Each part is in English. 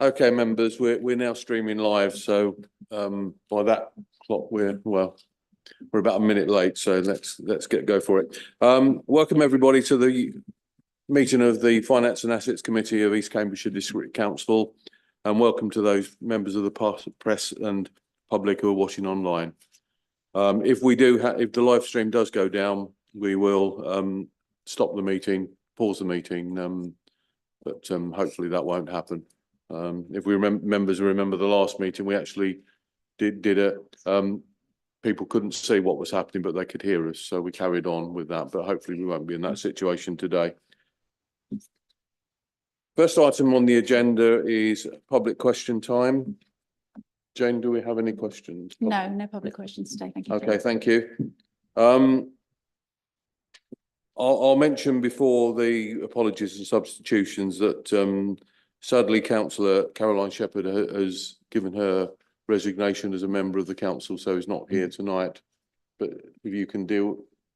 Okay, members, we're now streaming live, so by that clock we're about a minute late, so let's go for it. Welcome everybody to the meeting of the Finance and Assets Committee of East Cambridgeshire District Council, and welcome to those members of the press and public who are watching online. If the live stream does go down, we will stop the meeting, pause the meeting, but hopefully that won't happen. If members remember the last meeting, we actually did it. People couldn't see what was happening, but they could hear us, so we carried on with that. But hopefully we won't be in that situation today. First item on the agenda is public question time. Jane, do we have any questions? No public questions today. Thank you. Okay, thank you. I'll mention before the apologies and substitutions that sadly, Councillor Caroline Shepherd has given her resignation as a member of the council, so is not here tonight. But if you can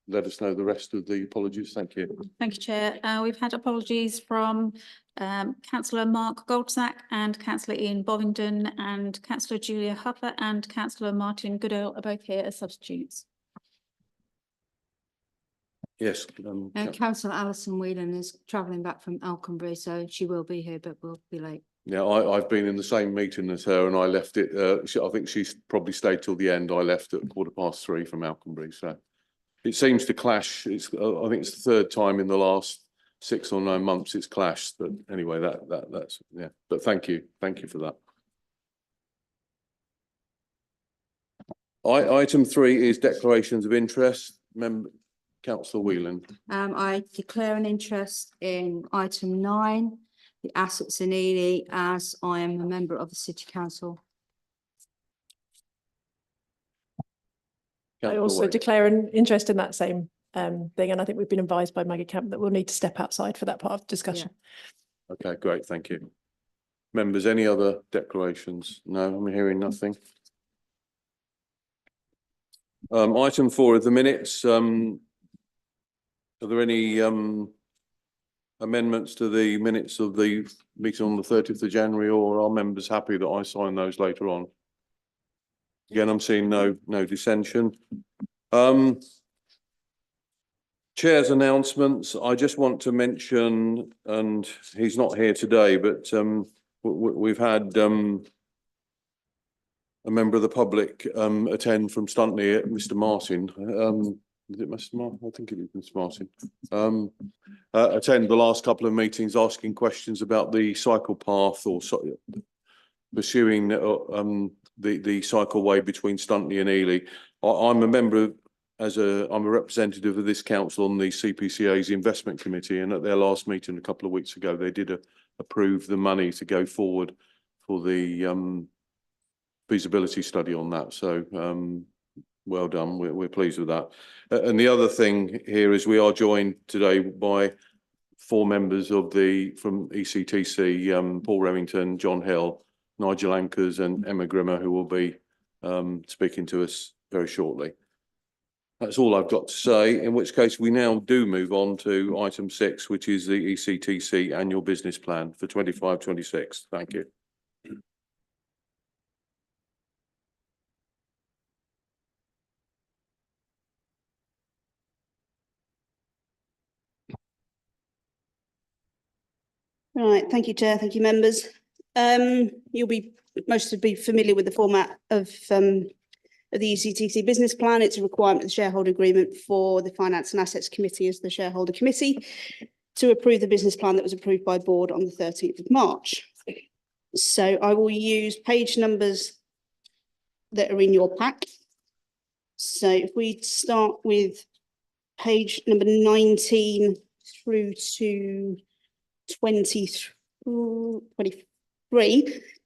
let us know the rest of the apologies. Thank you. Thank you, Chair. We've had apologies from Councillor Mark Goldsack and Councillor Ian Bovingdon, and Councillor Julia Hupper and Councillor Martin Goodall are both here as substitutes. Yes. Councillor Alison Whelan is travelling back from Alconbury, so she will be here, but will be late. Yeah, I've been in the same meeting as her, and I left it. I think she's probably stayed till the end. I left at 3:15 from Alconbury, so it seems to clash. I think it's the third time in the last 6 or 9 months it's clashed. But anyway, that's yeah. But thank you for that. Item 3 is declarations of interest. Councillor Whelan. I declare an interest in item 9, the assets in Ely, as I am a member of the City Council. I also declare an interest in that same thing, and I think we've been advised by Maggie Camp that we'll need to step outside for that part of the discussion. Yeah. Okay, great, thank you. Members, any other declarations? No, I'm hearing nothing. Item 4 of the minutes. Are there any amendments to the minutes of the meeting on the 30th of January, or are members happy that I sign those later on? Again, I'm seeing no dissension. Chair's announcements. I just want to mention, and he's not here today, but we've had a member of the public attend from Stuntney, Mr. Martin. Is it Mr. Martin? I think it is Mr. Martin. Attend the last couple of meetings asking questions about the cycle path, or pursuing the cycleway between Stuntney and Ely. I'm a member I'm a representative of this council on the CPCA's investment committee, and at their last meeting a couple of weeks ago, they did approve the money to go forward for the feasibility study on that. So well done. We're pleased with that. And the other thing here is we are joined today by 4 members from ECTC, Paul Remington, John Hill, Nigel Ankers and Emma Grimmer, who will be speaking to us very shortly. That's all I've got to say, in which case we now do move on to item 6, which is the ECTC annual business plan for 25-26. Thank you. Right, thank you, Chair. Thank you, members. Most will be familiar with the format of the ECTC business plan. It's a requirement of the shareholder agreement for the Finance and Assets Committee as the shareholder committee to approve the business plan that was approved by board on the 13th of March. So I will use page numbers that are in your pack. So if we start with page number 19 through to 23.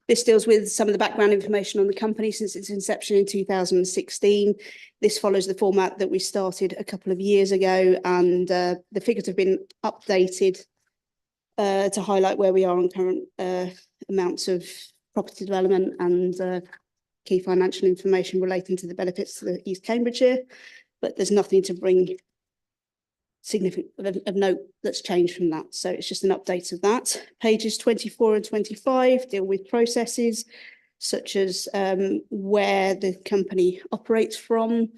This deals with some of the background information on the company since its inception in 2016. This follows the format that we started a couple of years ago, and the figures have been updated to highlight where we are on current amounts of property development and key financial information relating to the benefits to the East Cambridgeshire, but there's nothing to bring significant of note that's changed from that. So it's just an update of that. Pages 24 and 25 deal with processes such as where the company operates from.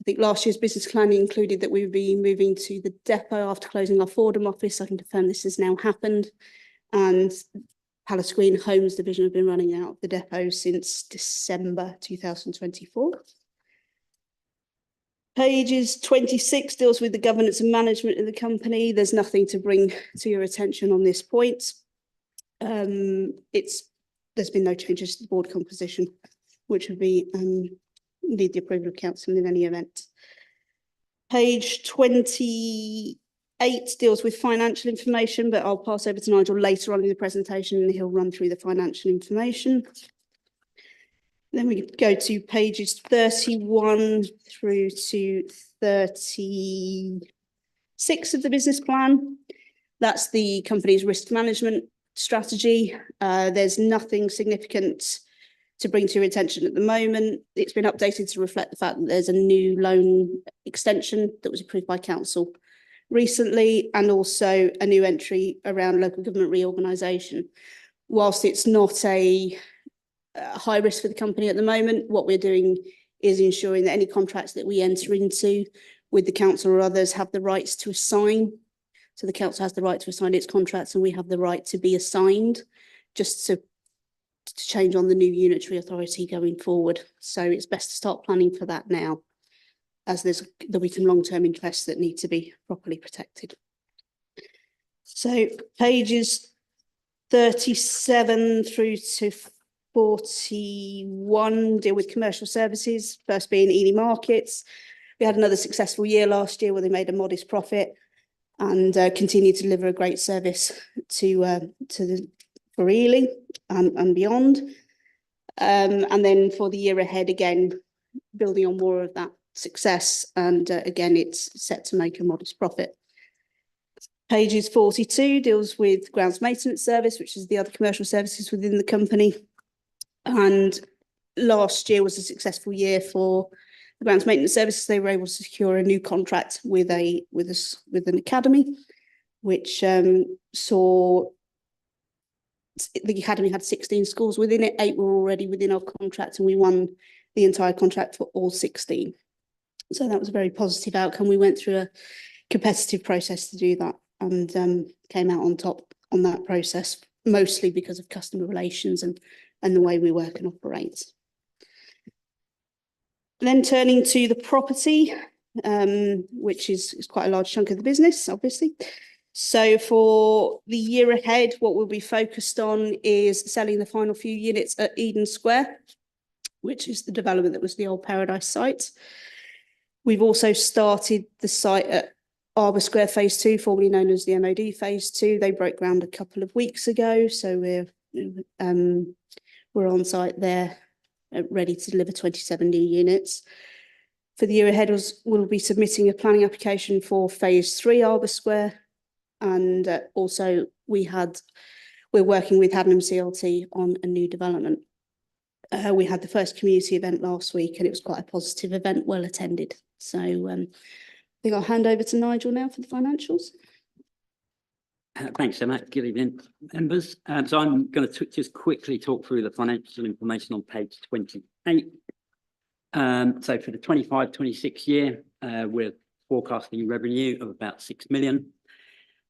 I think last year's business plan included that we would be moving to the depot after closing our Fordham office. I can confirm this has now happened. And Palace Green Homes division have been running out of the depot since December 2024. Pages 26 deals with the governance and management of the company. There's nothing to bring to your attention on this point. There's been no changes to the board composition, which would be need the approval of council in any event. Page 28 deals with financial information, but I'll pass over to Nigel later on in the presentation and he'll run through the financial information. Then we go to pages 31 through to 36 of the business plan. That's the company's risk management strategy. There's nothing significant to bring to your attention at the moment. It's been updated to reflect the fact that there's a new loan extension that was approved by council recently, and also a new entry around local government reorganisation. Whilst it's not a high risk for the company at the moment, what we're doing is ensuring that any contracts that we enter into with the council or others have the rights to assign. So the council has the right to assign its contracts and we have the right to be assigned, just to change on the new unitary authority going forward. So it's best to start planning for that now, as there'll be some long-term interests that need to be properly protected. So pages 37 through to 41 deal with commercial services, first being Ely Markets. We had another successful year last year where they made a modest profit and continue to deliver a great service for Ely and beyond. And then for the year ahead, again, building on more of that success, and again, it's set to make a modest profit. Pages 42 deals with grounds maintenance service, which is the other commercial services within the company. And last year was a successful year for the grounds maintenance services. They were able to secure a new contract with an academy, which saw the academy had 16 schools within it. 8 were already within our contract, and we won the entire contract for all 16. So that was a very positive outcome. We went through a competitive process to do that, and came out on top on that process, mostly because of customer relations and the way we work and operate. Then turning to the property, which is quite a large chunk of the business, obviously. So for the year ahead, what we'll be focused on is selling the final few units at Eden Square, which is the development that was the old Paradise site. We've also started the site at Arbour Square Phase 2, formerly known as the MOD Phase 2. They broke ground a couple of weeks ago, so we're on site there, ready to deliver 27 new units. For the year ahead, we'll be submitting a planning application for Phase 3 Arbour Square, and also we're working with Haddenham CLT on a new development. We had the first community event last week, and it was quite a positive event, well attended. So I think I'll hand over to Nigel now for the financials. Thanks, Emma. Good evening, members. So I'm going to just quickly talk through the financial information on page 28. So for the 25-26 year, we're forecasting revenue of about 6 million.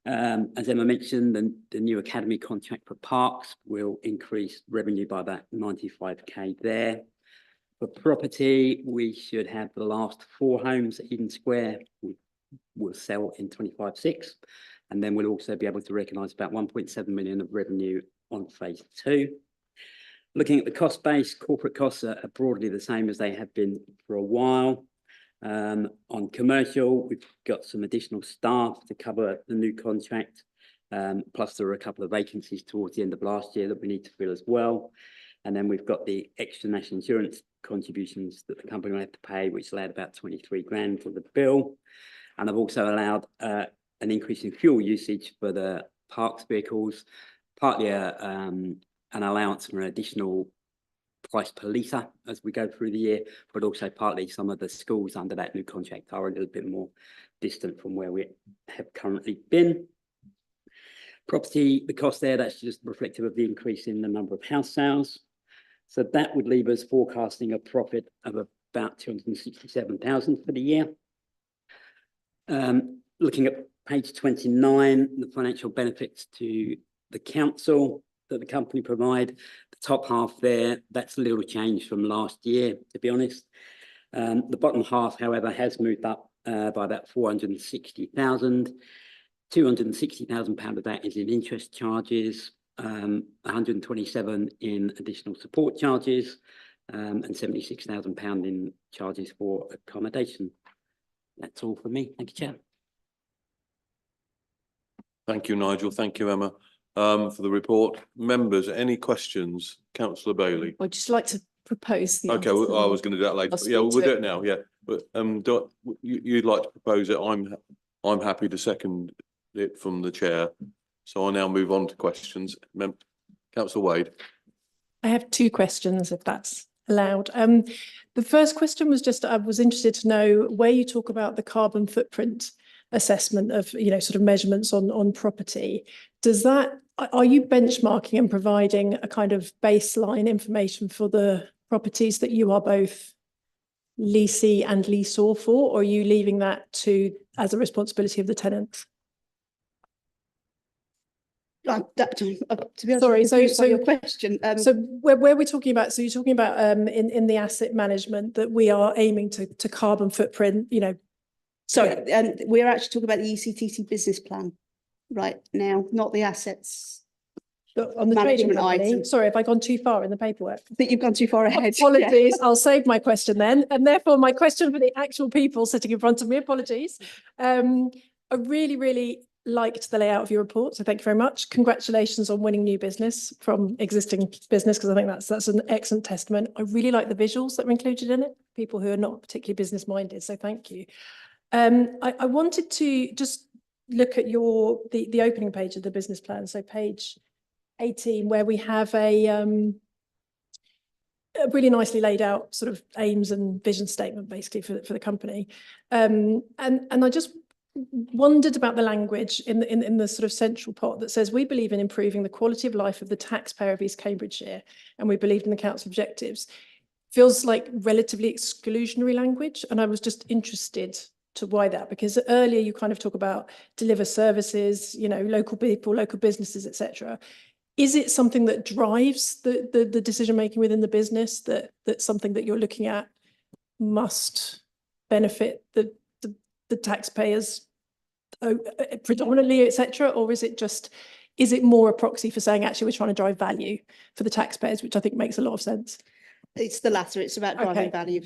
As Emma mentioned, the new academy contract for parks will increase revenue by about 95k there. For property, we should have the last 4 homes at Eden Square will sell in 25-6. And then we'll also be able to recognise about 1.7 million of revenue on Phase 2. Looking at the cost base, corporate costs are broadly the same as they have been for a while. On commercial, we've got some additional staff to cover the new contract. Plus there are a couple of vacancies towards the end of last year that we need to fill as well. And then we've got the extra national insurance contributions that the company will have to pay, which will add about 23 grand to the bill. And I've also allowed an increase in fuel usage for the parks vehicles, partly an allowance for an additional price per litre as we go through the year, but also partly some of the schools under that new contract are a little bit more distant from where we have currently been. Property, the cost there, that's just reflective of the increase in the number of house sales. So that would leave us forecasting a profit of about 267,000 for the year. Looking at page 29, the financial benefits to the council that the company provide, the top half there, that's a little change from last year, to be honest. The bottom half, however, has moved up by about 460,000. £260,000 of that is in interest charges, 127 in additional support charges, and £76,000 in charges for accommodation. That's all for me. Thank you, Chair. Thank you, Nigel. Thank you, Emma, for the report. Members, any questions? Councillor Bailey. I'd just like to propose the. Okay, well, I was going to do that later. I'll But yeah, we'll speak to do it now. Yeah, but you'd like to propose it. I'm happy to second it from the chair. So I now move on to questions. Councillor Wade. I have two questions, if that's allowed. The first question was just, I was interested to know where you talk about the carbon footprint assessment of, sort of measurements on property. Does that, are you benchmarking and providing a kind of baseline information for the properties that you are both leasee and leaseor for, or are you leaving that as a responsibility of the tenant? To be honest, Sorry, I'm confused by your question. So where we're talking about, so you're talking about in the asset management that we are aiming to carbon footprint, Sorry, we're actually talking about the ECTC business plan right now, not the assets. on the trading Management company. item. Sorry, have I gone too far in the paperwork? I think you've gone too far ahead. Apologies, I'll save my question then. And therefore my question for the actual people sitting in front of me, apologies. I really liked the layout of your report, so thank you very much. Congratulations on winning new business from existing business, because I think that's an excellent testament. I really like the visuals that were included in it, people who are not particularly business minded, so thank you. I wanted to just look at the opening page of the business plan, so page 18, where we have a really nicely laid out sort of aims and vision statement basically for the company. And I just wondered about the language in the sort of central part that says we believe in improving the quality of life of the taxpayer of East Cambridgeshire, and we believed in the council objectives. Feels like relatively exclusionary language, and I was just interested to why that, because earlier you kind of talk about deliver services, local people, local businesses, etc. Is it something that drives the decision making within the business, that's something that you're looking at must benefit the taxpayers predominantly, etc., or is it more a proxy for saying actually we're trying to drive value for the taxpayers, which I think makes a lot of sense? It's the latter. It's about driving Okay. value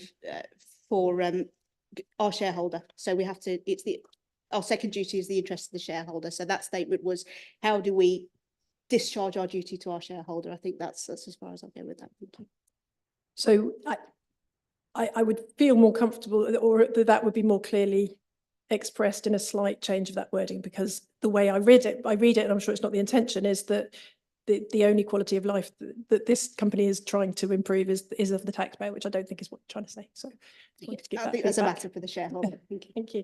for our shareholder. So we have to, our second duty is the interest of the shareholder. So that statement was, how do we discharge our duty to our shareholder? I think that's as far as I'll go with that. Thank you. So I would feel more comfortable, or that would be more clearly expressed in a slight change of that wording, because the way I read it, and I'm sure it's not the intention, is that the only quality of life that this company is trying to improve is of the taxpayer, which I don't think is what you're trying to say. So I think that's a matter for the shareholder. Thank you. Thank you.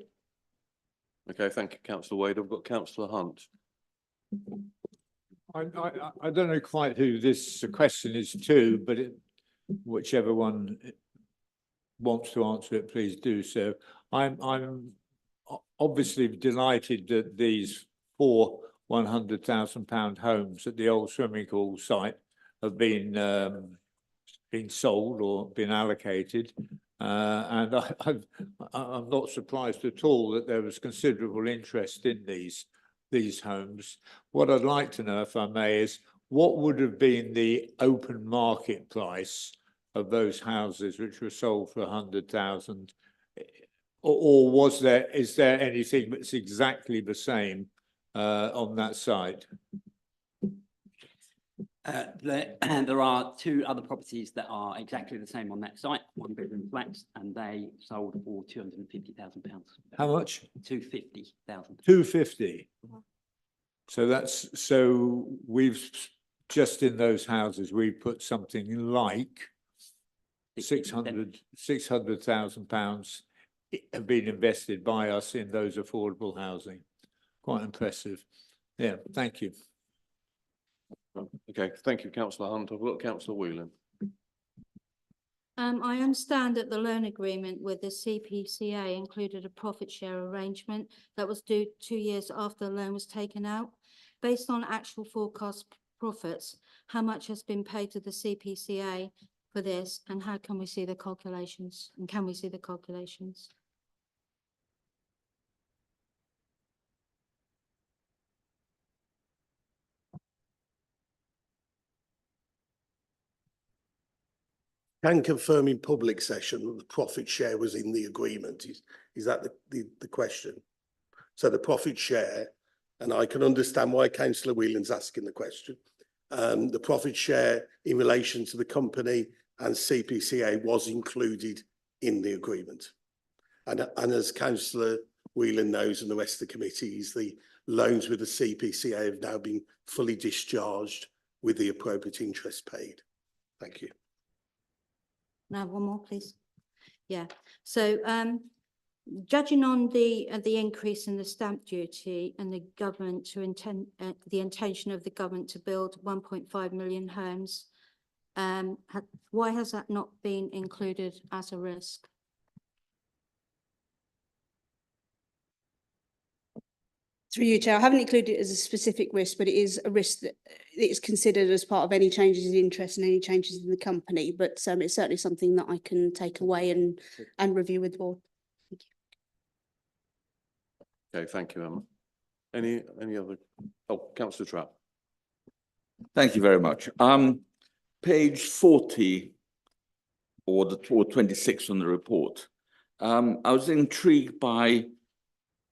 Okay, thank you, Councillor Wade. I've got Councillor Hunt. I don't know quite who this question is to, but whichever one wants to answer it, please do so. I'm obviously delighted that these 4 £100,000 homes at the old swimming pool site have been sold or been allocated, and I'm not surprised at all that there was considerable interest in these homes. What I'd like to know, if I may, is what would have been the open market price of those houses which were sold for 100,000, or is there anything that's exactly the same on that site? There are 2 other properties that are exactly the same on that site, 1-bedroom flats, and they sold for £250,000. How much? 250,000. 250. So we've just in those houses we put something like £600,000 have been invested by us in those affordable housing. Quite impressive. Yeah, thank you. Okay, thank you, councillor Hunt. I've got councillor Whelan. I understand that the loan agreement with the CPCA included a profit share arrangement that was due 2 years after the loan was taken out. Based on actual forecast profits, how much has been paid to the CPCA for this, and how can we see the calculations? And can we see the calculations? Can confirm in public session that the profit share was in the agreement. Is that the question? So the profit share, and I can understand why councillor Whelan's asking the question. The profit share in relation to the company and CPCA was included in the agreement. And as councillor Whelan knows and the rest of the committees, the loans with the CPCA have now been fully discharged with the appropriate interest paid. Thank you. Now, one more, please. Yeah, so judging on the increase in the stamp duty and the government to the intention of the government to build 1.5 million homes, why has that not been included as a risk? Through you, Chair, I haven't included it as a specific risk, but it is a risk that is considered as part of any changes in interest and any changes in the company. But it's certainly something that I can take away and review with the board. Thank you. Okay, thank you, Emma. Any other? Oh, councillor Trapp. Thank you very much. Page 40 or 26 on the report. I was intrigued by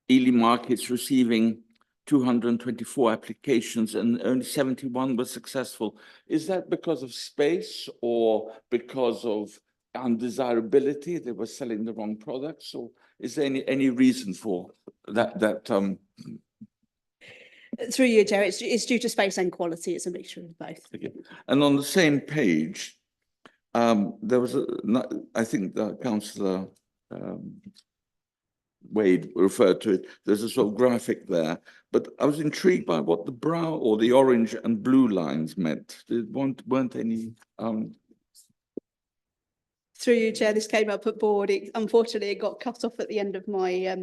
Ely Markets receiving 224 applications and only 71 were successful. Is that because of space or because of undesirability? They were selling the wrong products, or is there any reason for that? Through you, Chair, it's due to space and quality. It's a mixture of both. Okay. And on the same page, there was I think the councillor Wade referred to it. There's a sort of graphic there, but I was intrigued by what the brown or the orange and blue lines meant. There weren't any. Through you, Chair, this came up at board. Unfortunately, it got cut off at the end of my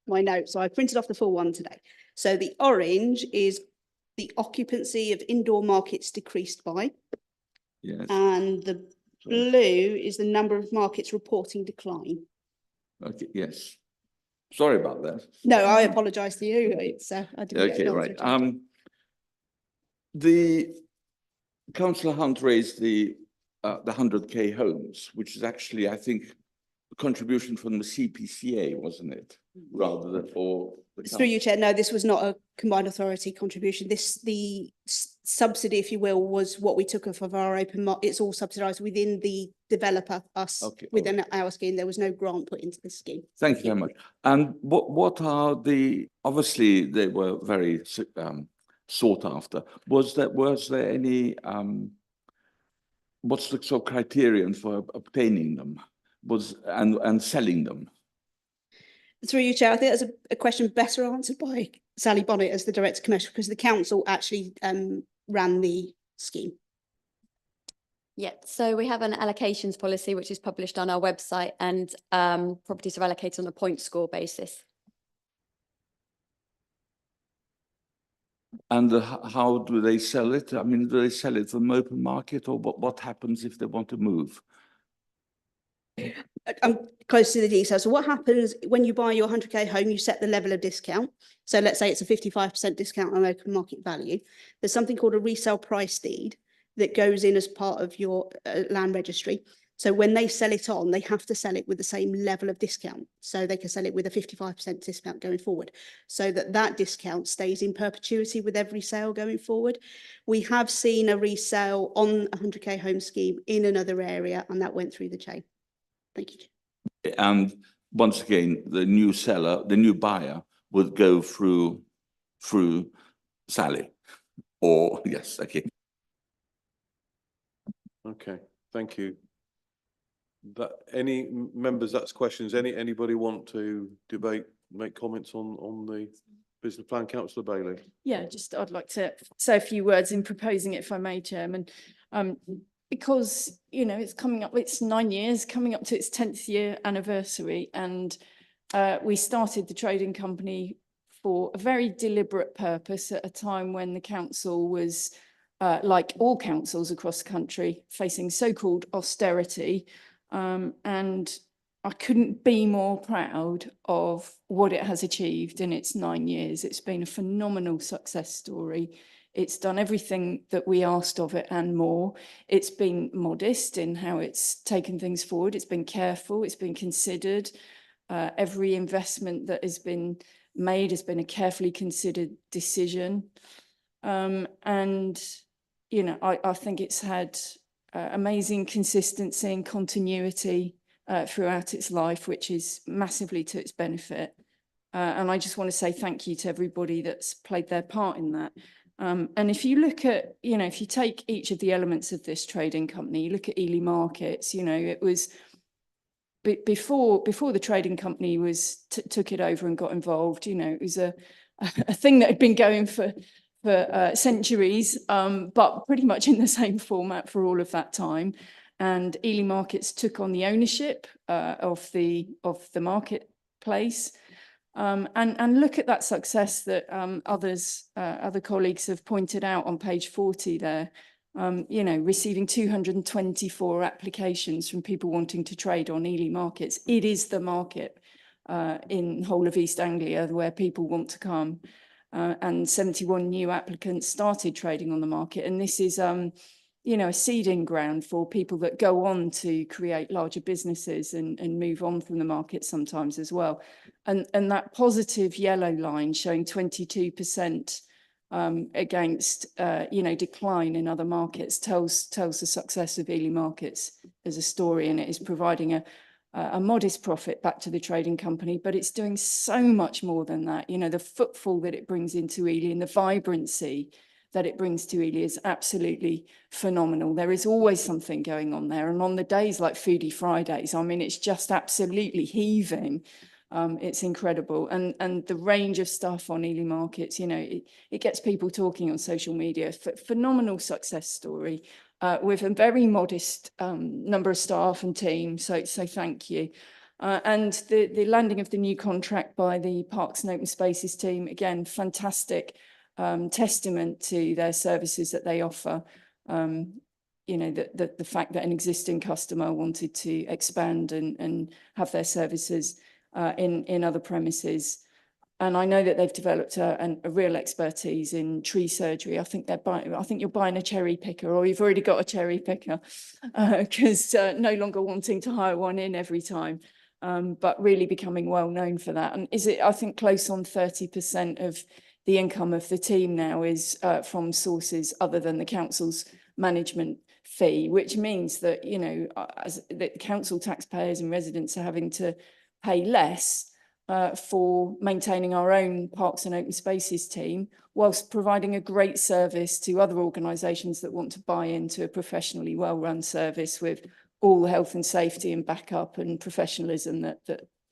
my notes, so I printed off the full one today. So the orange is the occupancy of indoor markets decreased by. Yes. And the blue is the number of markets reporting decline. Okay. Yes. Sorry about that. No, I apologise to you. It's I didn't get Okay, an right. answer. The councillor Hunt raised the 100K homes, which is actually, I think, a contribution from the CPCA, wasn't it? Rather than for the Through you, Chair. No, this was not a combined authority contribution. The subsidy, if you will, was what we took off of our open market. It's all subsidised within the developer, us, Okay, within our scheme. There was no grant put into the scheme. Thank you very much. And what are the, obviously they were very sought after. Was there any, what's the sort of criterion for obtaining them and selling them? Through you, Chair, I think that's a question better answered by Sally Bonnet as the Director Commercial, because the council actually ran the scheme. Yeah, so we have an allocations policy which is published on our website, and properties are allocated on a point score basis. And how do they sell it? I mean, do they sell it from open market, or what happens if they want to move? I'm close to the details. So what happens when you buy your 100K home, you set the level of discount. So let's say it's a 55% discount on open market value. There's something called a resale price deed that goes in as part of your land registry. So when they sell it on, they have to sell it with the same level of discount. So they can sell it with a 55% discount going forward, so that discount stays in perpetuity with every sale going forward. We have seen a resale on a 100K home scheme in another area, and that went through the chain. Thank you. And once again, the new seller, the new buyer would go through Sally, or yes, okay. Okay, thank you. that, any members, that's questions, anybody want to debate, make comments on the business plan? Councillor Bailey. Yeah, just I'd like to say a few words in proposing it, if I may, Chairman. Because, you know, it's coming up, it's 9 years, coming up to its 10th year anniversary, and we started the trading company for a very deliberate purpose at a time when the council was, like all councils across the country, facing so-called austerity. And I couldn't be more proud of what it has achieved in its 9 years. It's been a phenomenal success story. It's done everything that we asked of it and more. It's been modest in how it's taken things forward. It's been careful. It's been considered. Every investment that has been made has been a carefully considered decision. And, you know, I think it's had amazing consistency and continuity throughout its life, which is massively to its benefit. And I just want to say thank you to everybody that's played their part in that. And if you look at, you know, if you take each of the elements of this trading company, you look at Ely Markets, you know, it was before the trading company was took it over and got involved, you know, it was a thing that had been going for centuries, but pretty much in the same format for all of that time. And Ely Markets took on the ownership of the marketplace. And look at that success that other colleagues have pointed out on page 40 there. You know, receiving 224 applications from people wanting to trade on Ely Markets. It is the market in whole of East Anglia where people want to come. And 71 new applicants started trading on the market. And this is, you know, a seeding ground for people that go on to create larger businesses and move on from the market sometimes as well. And that positive yellow line showing 22% against, you know, decline in other markets tells the success of Ely Markets as a story, and it is providing a modest profit back to the trading company, but it's doing so much more than that. You know, the footfall that it brings into Ely and the vibrancy that it brings to Ely is absolutely phenomenal. There is always something going on there. And on the days like Foodie Fridays, I mean, it's just absolutely heaving. It's incredible. And the range of stuff on Ely Markets, you know, it gets people talking on social media. Phenomenal success story with a very modest number of staff and team. So thank you. And the landing of the new contract by the Parks and Open Spaces team, again, fantastic testament to their services that they offer. You know, the fact that an existing customer wanted to expand and have their services in other premises. And I know that they've developed a real expertise in tree surgery. I think you're buying a cherry picker, or you've already got a cherry picker, because no longer wanting to hire one in every time, but really becoming well known for that. And I think close on 30% of the income of the team now is from sources other than the council's management fee, which means that, you know, the council taxpayers and residents are having to pay less for maintaining our own Parks and Open Spaces team, whilst providing a great service to other organisations that want to buy into a professionally well-run service with all the health and safety and backup and professionalism that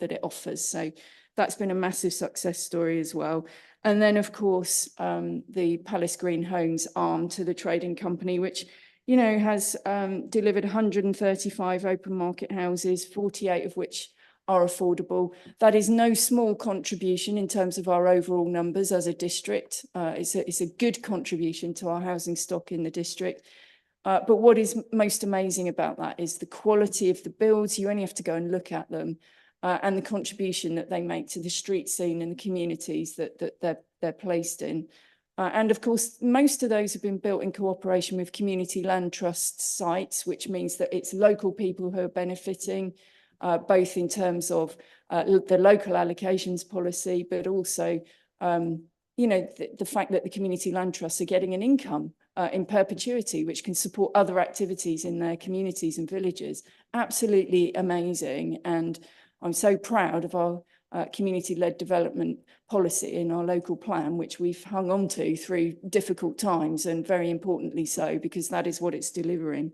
it offers. So that's been a massive success story as well. And then, of course, the Palace Green Homes arm to the trading company, which, you know, has delivered 135 open market houses, 48 of which are affordable. That is no small contribution in terms of our overall numbers as a district. It's a good contribution to our housing stock in the district. But what is most amazing about that is the quality of the builds. You only have to go and look at them, and the contribution that they make to the street scene and the communities that they're placed in. And of course, most of those have been built in cooperation with community land trust sites, which means that it's local people who are benefiting, both in terms of the local allocations policy, but also, you know, the fact that the community land trusts are getting an income in perpetuity, which can support other activities in their communities and villages. Absolutely amazing. And I'm so proud of our community-led development policy in our local plan, which we've hung on to through difficult times, and very importantly so, because that is what it's delivering.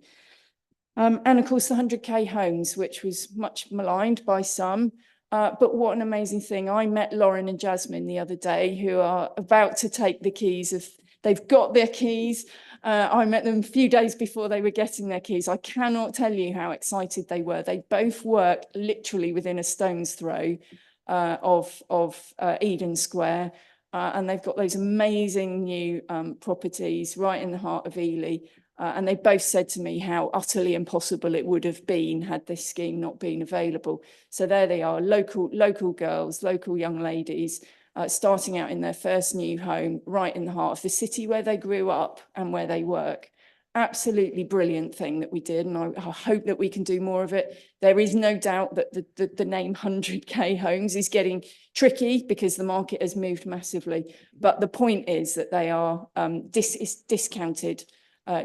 And of course, the 100K homes, which was much maligned by some. But what an amazing thing. I met Lauren and Jasmine the other day, who are about to take the keys they've got their keys. I met them a few days before they were getting their keys. I cannot tell you how excited they were. They both work literally within a stone's throw of Eden Square. And they've got those amazing new properties right in the heart of Ely. And they both said to me how utterly impossible it would have been had this scheme not been available. So there they are, local girls, local young ladies, starting out in their first new home, right in the heart of the city where they grew up and where they work. Absolutely brilliant thing that we did, and I hope that we can do more of it. There is no doubt that the name 100K homes is getting tricky because the market has moved massively. But the point is that they are discounted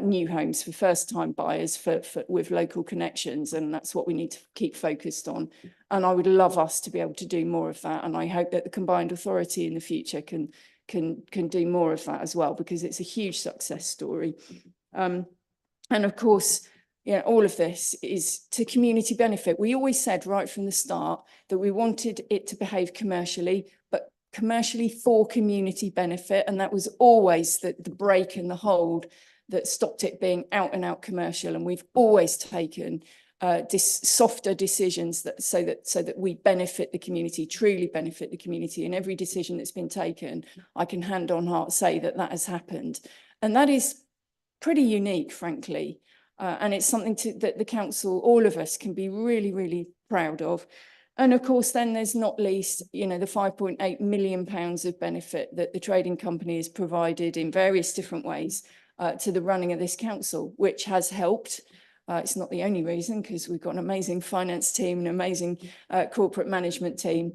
new homes for first-time buyers with local connections, and that's what we need to keep focused on. And I would love us to be able to do more of that, and I hope that the combined authority in the future can do more of that as well, because it's a huge success story. And of course, you know, all of this is to community benefit. We always said right from the start that we wanted it to behave commercially, but commercially for community benefit, and that was always the break and the hold that stopped it being out and out commercial. And we've always taken softer decisions so that we benefit the community, truly benefit the community. And every decision that's been taken, I can hand on heart say that has happened. And that is pretty unique, frankly. And it's something that the council, all of us, can be really, really proud of. And of course, then there's not least, you know, the £5.8 million of benefit that the trading company has provided in various different ways to the running of this council, which has helped. It's not the only reason, because we've got an amazing finance team, an amazing corporate management team,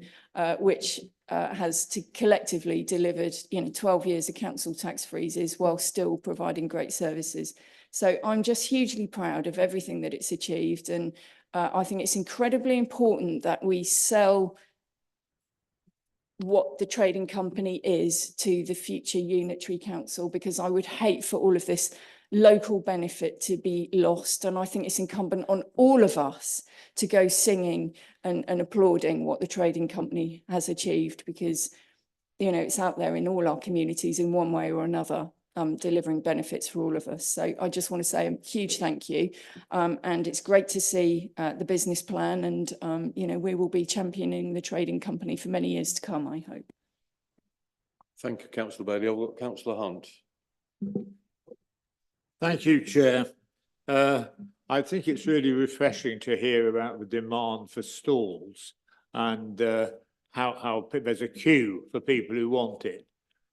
which has collectively delivered, you know, 12 years of council tax freezes while still providing great services. So I'm just hugely proud of everything that it's achieved. And I think it's incredibly important that we sell what the trading company is to the future unitary council, because I would hate for all of this local benefit to be lost. And I think it's incumbent on all of us to go singing and applauding what the trading company has achieved, because, you know, it's out there in all our communities in one way or another, delivering benefits for all of us. So I just want to say a huge thank you. And it's great to see the business plan, and, you know, we will be championing the trading company for many years to come, I hope. Thank you, Councillor Bailey. I've got Councillor Hunt. Thank you, Chair. I think it's really refreshing to hear about the demand for stalls and how there's a queue for people who want it.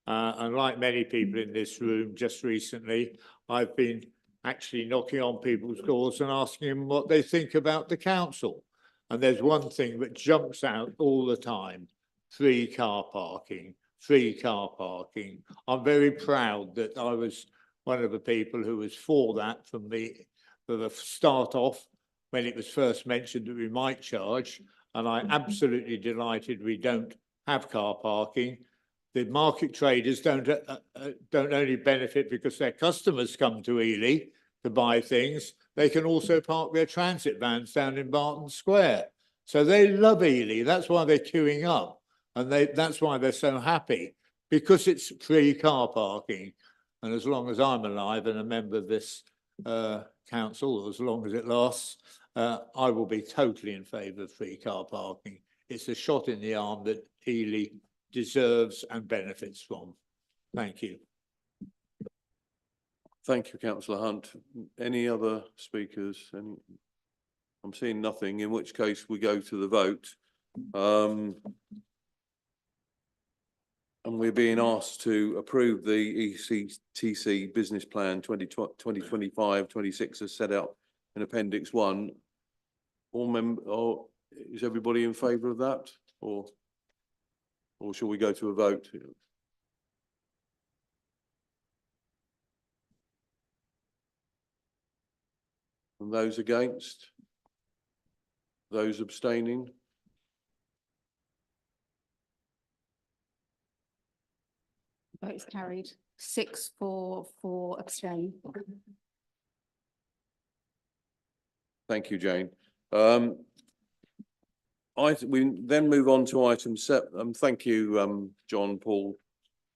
And like many people in this room just recently, I've been actually knocking on people's doors and asking them what they think about the council. And there's one thing that jumps out all the time: free car parking, free car parking. I'm very proud that I was one of the people who was for that from the start off, when it was first mentioned that we might charge. And I'm absolutely delighted we don't have car parking. The market traders don't only benefit because their customers come to Ely to buy things, they can also park their transit vans down in Barton Square. So they love Ely. That's why they're queuing up. And that's why they're so happy, because it's free car parking. And as long as I'm alive and a member of this council, as long as it lasts, I will be totally in favour of free car parking. It's a shot in the arm that Ely deserves and benefits from. Thank you. Thank you, Councillor Hunt. Any other speakers? I'm seeing nothing, in which case we go to the vote. And we're being asked to approve the ECTC business plan 2025-26 as set out in Appendix 1. Is everybody in favour of that, or shall we go to a vote? And those against? Those abstaining? Vote is carried. 6 for, 4 abstain. Thank you, Jane. We then move on to item 7. Thank you, John, Paul,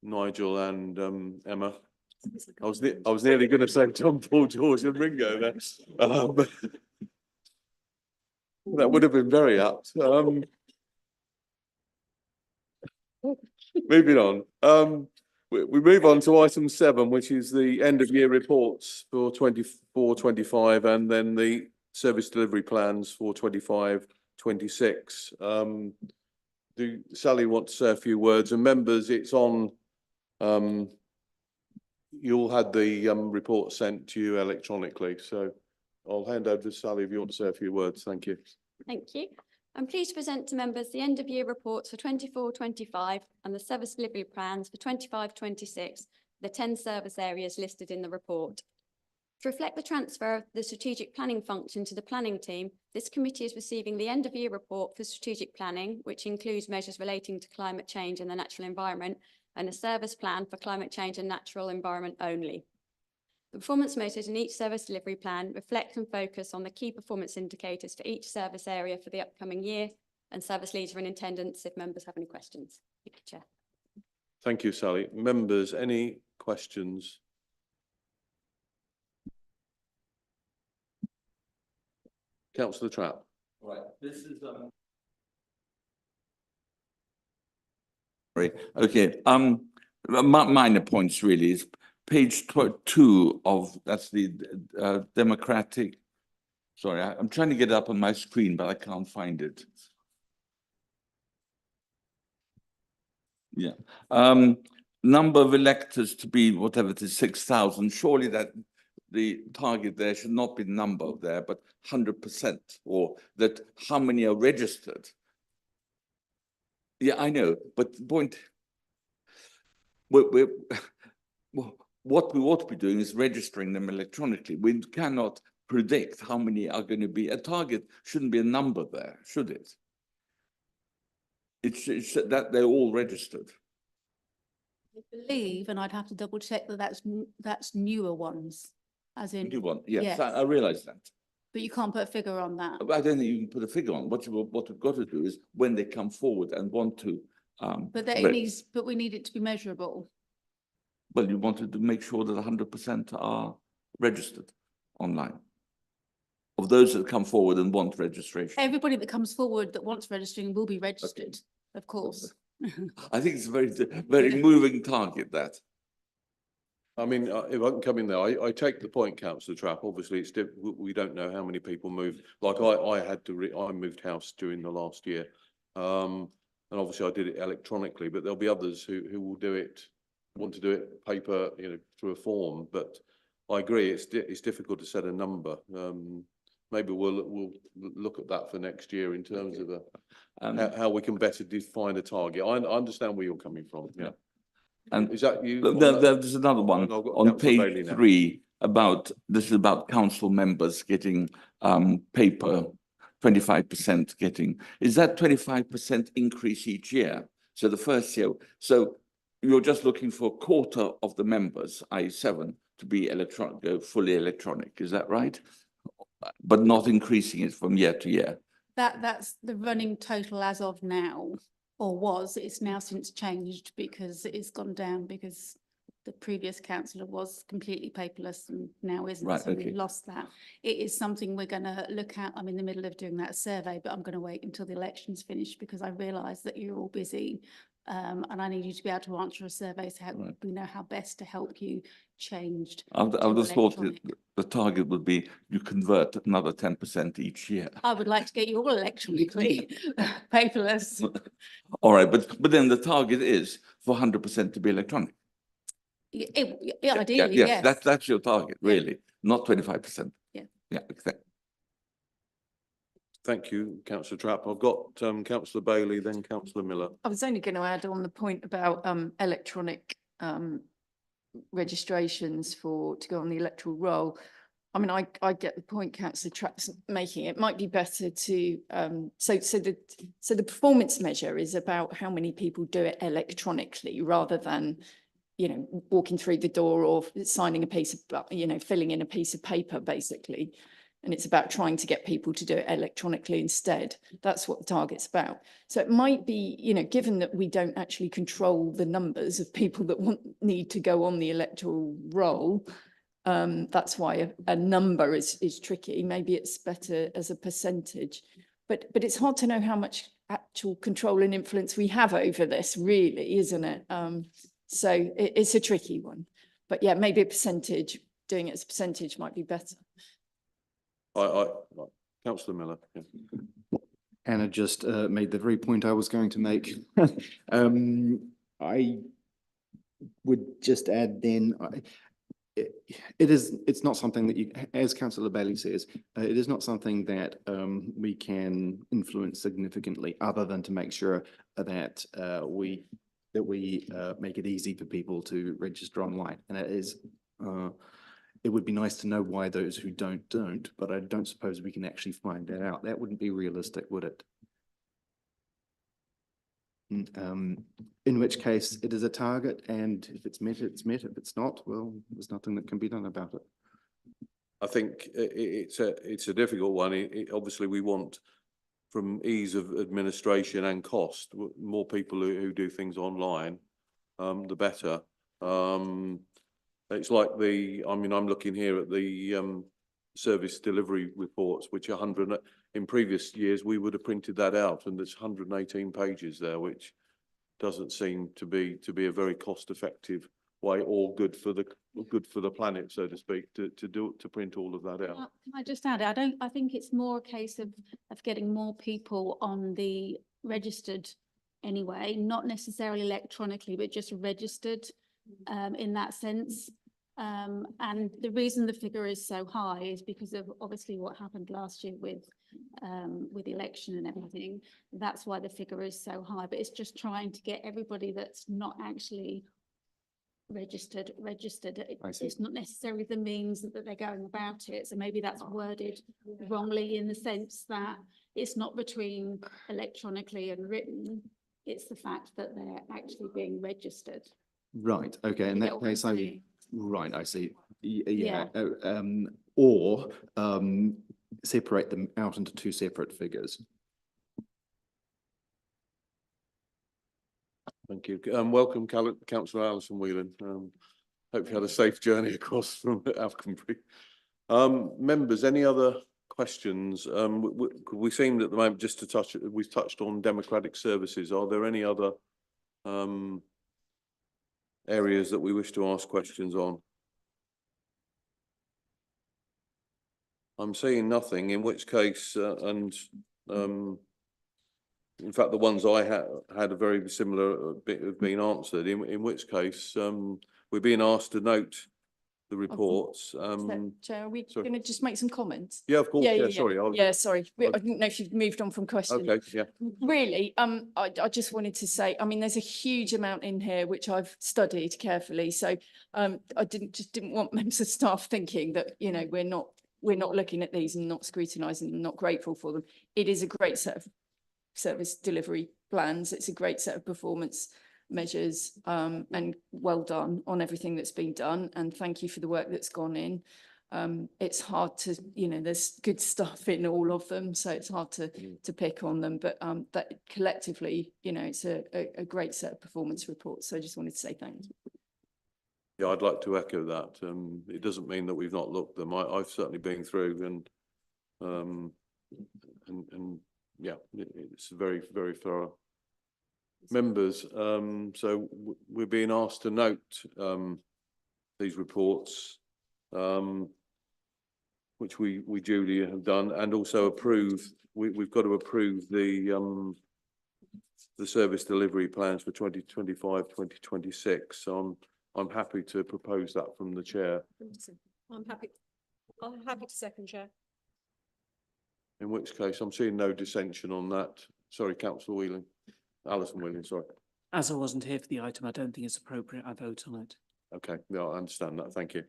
Nigel and Emma. I was nearly going to say John, Paul, George and Ringo there. That would have been very apt. Moving on. We move on to item 7, which is the end of year reports for 24-25 and then the service delivery plans for 25-26. Do Sally want to say a few words? And members, it's on, you all had the report sent to you electronically. So I'll hand over to Sally if you want to say a few words. Thank you. Thank you. I'm pleased to present to members the end of year reports for 24-25 and the service delivery plans for 25-26, the 10 service areas listed in the report. To reflect the transfer of the strategic planning function to the planning team, this committee is receiving the end of year report for strategic planning, which includes measures relating to climate change and the natural environment, and a service plan for climate change and natural environment only. The performance measures in each service delivery plan reflect and focus on the key performance indicators for each service area for the upcoming year, and service leads are in attendance if members have any questions. Thank you, Chair. Thank you, Sally. Members, any questions? Councillor Trapp. Right, this is right. Okay. Minor points really is page 2 of that's the democratic. Sorry, I'm trying to get it up on my screen, but I can't find it. Yeah. Number of electors to be whatever it is, 6,000. Surely that the target there should not be the number there, but 100%, or that how many are registered. Yeah, I know, but the point, what we ought to be doing is registering them electronically. We cannot predict how many are going to be. A target shouldn't be a number there, should it? It's that they're all registered. I believe, and I'd have to double check that's newer ones, as in. New one, yes, Yes. I realize that. But you can't put a figure on that. I don't think you can put a figure on. What we've got to do is when they come forward and want to. But we need it to be measurable. Well, you wanted to make sure that 100% are registered online. Of those that come forward and want registration. Everybody that comes forward that wants registering will be registered, of course. I think it's a very moving target, that. I mean, if I can come in there, I take the point, Councillor Trapp. Obviously, it's we don't know how many people moved. Like I moved house during the last year, and obviously I did it electronically. But there'll be others who will want to do it paper, through a form. But I agree, it's difficult to set a number. Maybe we'll look at that for next year in terms of how we can better define a target. I understand where you're coming from. Yeah. And is that you? There's another one on page 3 this is about council members getting paper, 25% getting. Is that 25% increase each year? So the first year, so you're just looking for a quarter of the members, i.e. 7, to be fully electronic. Is that right? But not increasing it from year to year. That's the running total as of now, or was. It's now since changed because it's gone down because the previous councillor was completely paperless and now isn't. Right, so okay. we lost that. It is something we're going to look at. I'm in the middle of doing that survey, but I'm going to wait until the election's finished because I realise that you're all busy. And I need you to be able to answer a survey so we know how best to help you changed. I would have thought that the target would be you convert another 10% each year. I would like to get you all electronically paperless. All right, but then the target is for 100% to be electronic. Yeah, ideally, yes. That's your target, really, not 25%. Yeah. Yeah, exactly. Thank you, Councillor Trapp. I've got Councillor Bailey, then Councillor Miller. I was only going to add on the point about electronic registrations to go on the electoral roll. I mean, I get the point Councillor Trapp's making. It might be better to so the performance measure is about how many people do it electronically rather than walking through the door or signing a piece of filling in a piece of paper basically. and it's about trying to get people to do it electronically instead. That's what the target's about. So it might be, you know, given that we don't actually control the numbers of people that need to go on the electoral roll, that's why a number is tricky. Maybe it's better as a percentage, but it's hard to know how much actual control and influence we have over this, really, isn't it? So it's a tricky one, but yeah, maybe a percentage, doing it as a percentage might be better. Councillor Miller. Yeah. Anna just made the very point I was going to make. I would just add then, it's not something that you, as Councillor Bailey says, it is not something that we can influence significantly, other than to make sure that we make it easy for people to register online. And it is, it would be nice to know why those who don't, but I don't suppose we can actually find that out. That wouldn't be realistic, would it? In which case it is a target, and if it's met, it's met. If it's not, well, there's nothing that can be done about it. I think it's a difficult one. Obviously, we want, from ease of administration and cost, more people who do things online, the better. It's like I'm looking here at the service delivery reports, which are 100. In previous years, we would have printed that out, and there's 118 pages there, which doesn't seem to be a very cost-effective way, or good for the planet, so to speak, to print all of that out. Can I just add, I think it's more a case of getting more people on the registered anyway, not necessarily electronically, but just registered in that sense. And the reason the figure is so high is because of obviously what happened last year with the election and everything. That's why the figure is so high, but it's just trying to get everybody that's not actually registered. It's not necessarily the means that they're going about it. So maybe that's worded wrongly, in the sense that it's not between electronically and written. It's the fact that they're actually being registered. Right. Okay. In You that get what I'm case, saying? right. I see. Yeah. Or separate them out into two separate figures. Thank you. Welcome, Councillor Alison Whelan. Hope you had a safe journey across from Alconbury. Members, any other questions? We seem at the moment, just to touch, we've touched on democratic services. Are there any other areas that we wish to ask questions on? I'm seeing nothing, in which case, in fact, the ones I had a very similar bit have been answered, in which case we're being asked to note the reports. Chair, are we sorry. going to just make some comments? Yeah, of course. Yeah, sorry. Yeah, sorry. I didn't know if you've moved on from questions. Okay, yeah. Really, I just wanted to say, I mean, there's a huge amount in here which I've studied carefully. So I didn't want members of staff thinking that, you know, we're not looking at these and not scrutinising them, not grateful for them. It is a great set of service delivery plans. It's a great set of performance measures, and well done on everything that's been done. And thank you for the work that's gone in. It's hard to, you know, there's good stuff in all of them, so it's hard to pick on them. But that collectively, you know, it's a great set of performance reports. So I just wanted to say thanks. Yeah, I'd like to echo that. It doesn't mean that we've not looked them. I've certainly been through and yeah, it's very, very thorough. Members, so we're being asked to note these reports, which we duly have done, and also approve. We've got to approve the service delivery plans for 2025-2026. So I'm happy to propose that from the chair. I'm happy to second, Chair. In which case, I'm seeing no dissension on that. Sorry, Councillor Whelan. Alison Whelan, sorry. As I wasn't here for the item, I don't think it's appropriate I vote on it. Okay, yeah, I understand that. Thank you.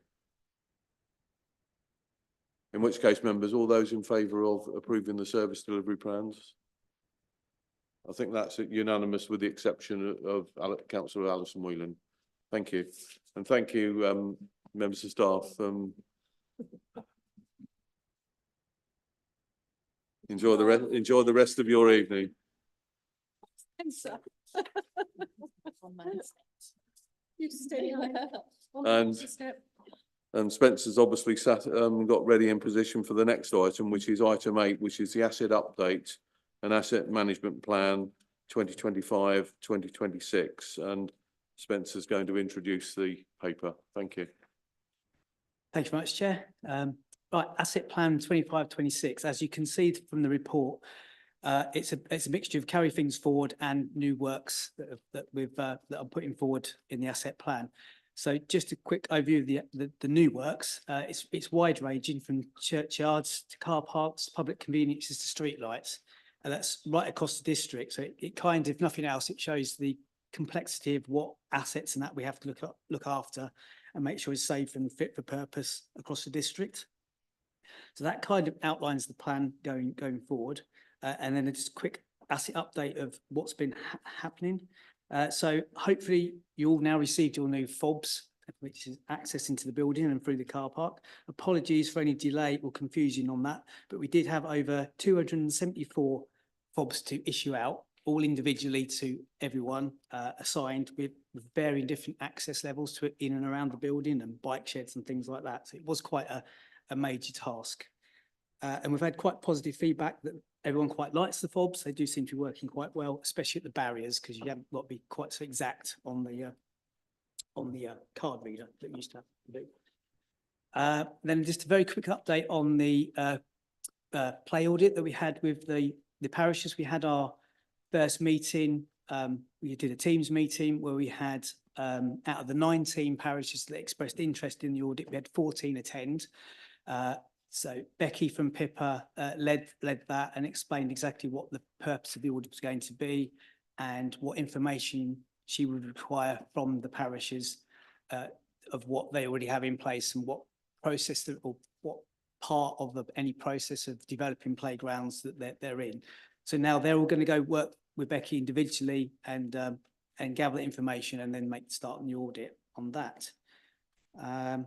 In which case, members, all those in favour of approving the service delivery plans? I think that's unanimous, with the exception of Councillor Alison Whelan. Thank you. And thank you, members of staff. Enjoy the rest of your evening. You stay And Spencer's obviously got ready in position for the next item, which is item 8, which is the asset update and asset management plan 2025-2026. And Spencer's going to introduce the paper. Thank you. Thank you very much, Chair. Right, asset plan 25-26. As you can see from the report, it's a mixture of carry things forward and new works that I'm putting forward in the asset plan. So just a quick overview of the new works. It's wide ranging from churchyards to car parks, public conveniences to street lights. And that's right across the district. So it kind of, if nothing else, it shows the complexity of what assets and that we have to look after and make sure it's safe and fit for purpose across the district. So that kind of outlines the plan going forward. And then just a quick asset update of what's been happening. So hopefully you all now received your new fobs, which is access into the building and through the car park. Apologies for any delay or confusion on that, but we did have over 274 fobs to issue out, all individually to everyone, assigned with varying different access levels to in and around the building and bike sheds and things like that. So it was quite a major task. And we've had quite positive feedback that everyone quite likes the fobs. They do seem to be working quite well, especially at the barriers, because you haven't got to be quite so exact on the card reader that you used to have to do. Then just a very quick update on the play audit that we had with the parishes. We had our first meeting. We did a Teams meeting where we had out of the 19 parishes that expressed interest in the audit, we had 14 attend. So Becky from Pippa led that and explained exactly what the purpose of the audit was going to be and what information she would require from the parishes of what they already have in place and what process or what part of any process of developing playgrounds that they're in. So now they're all going to go work with Becky individually and gather the information and then start the audit on that. I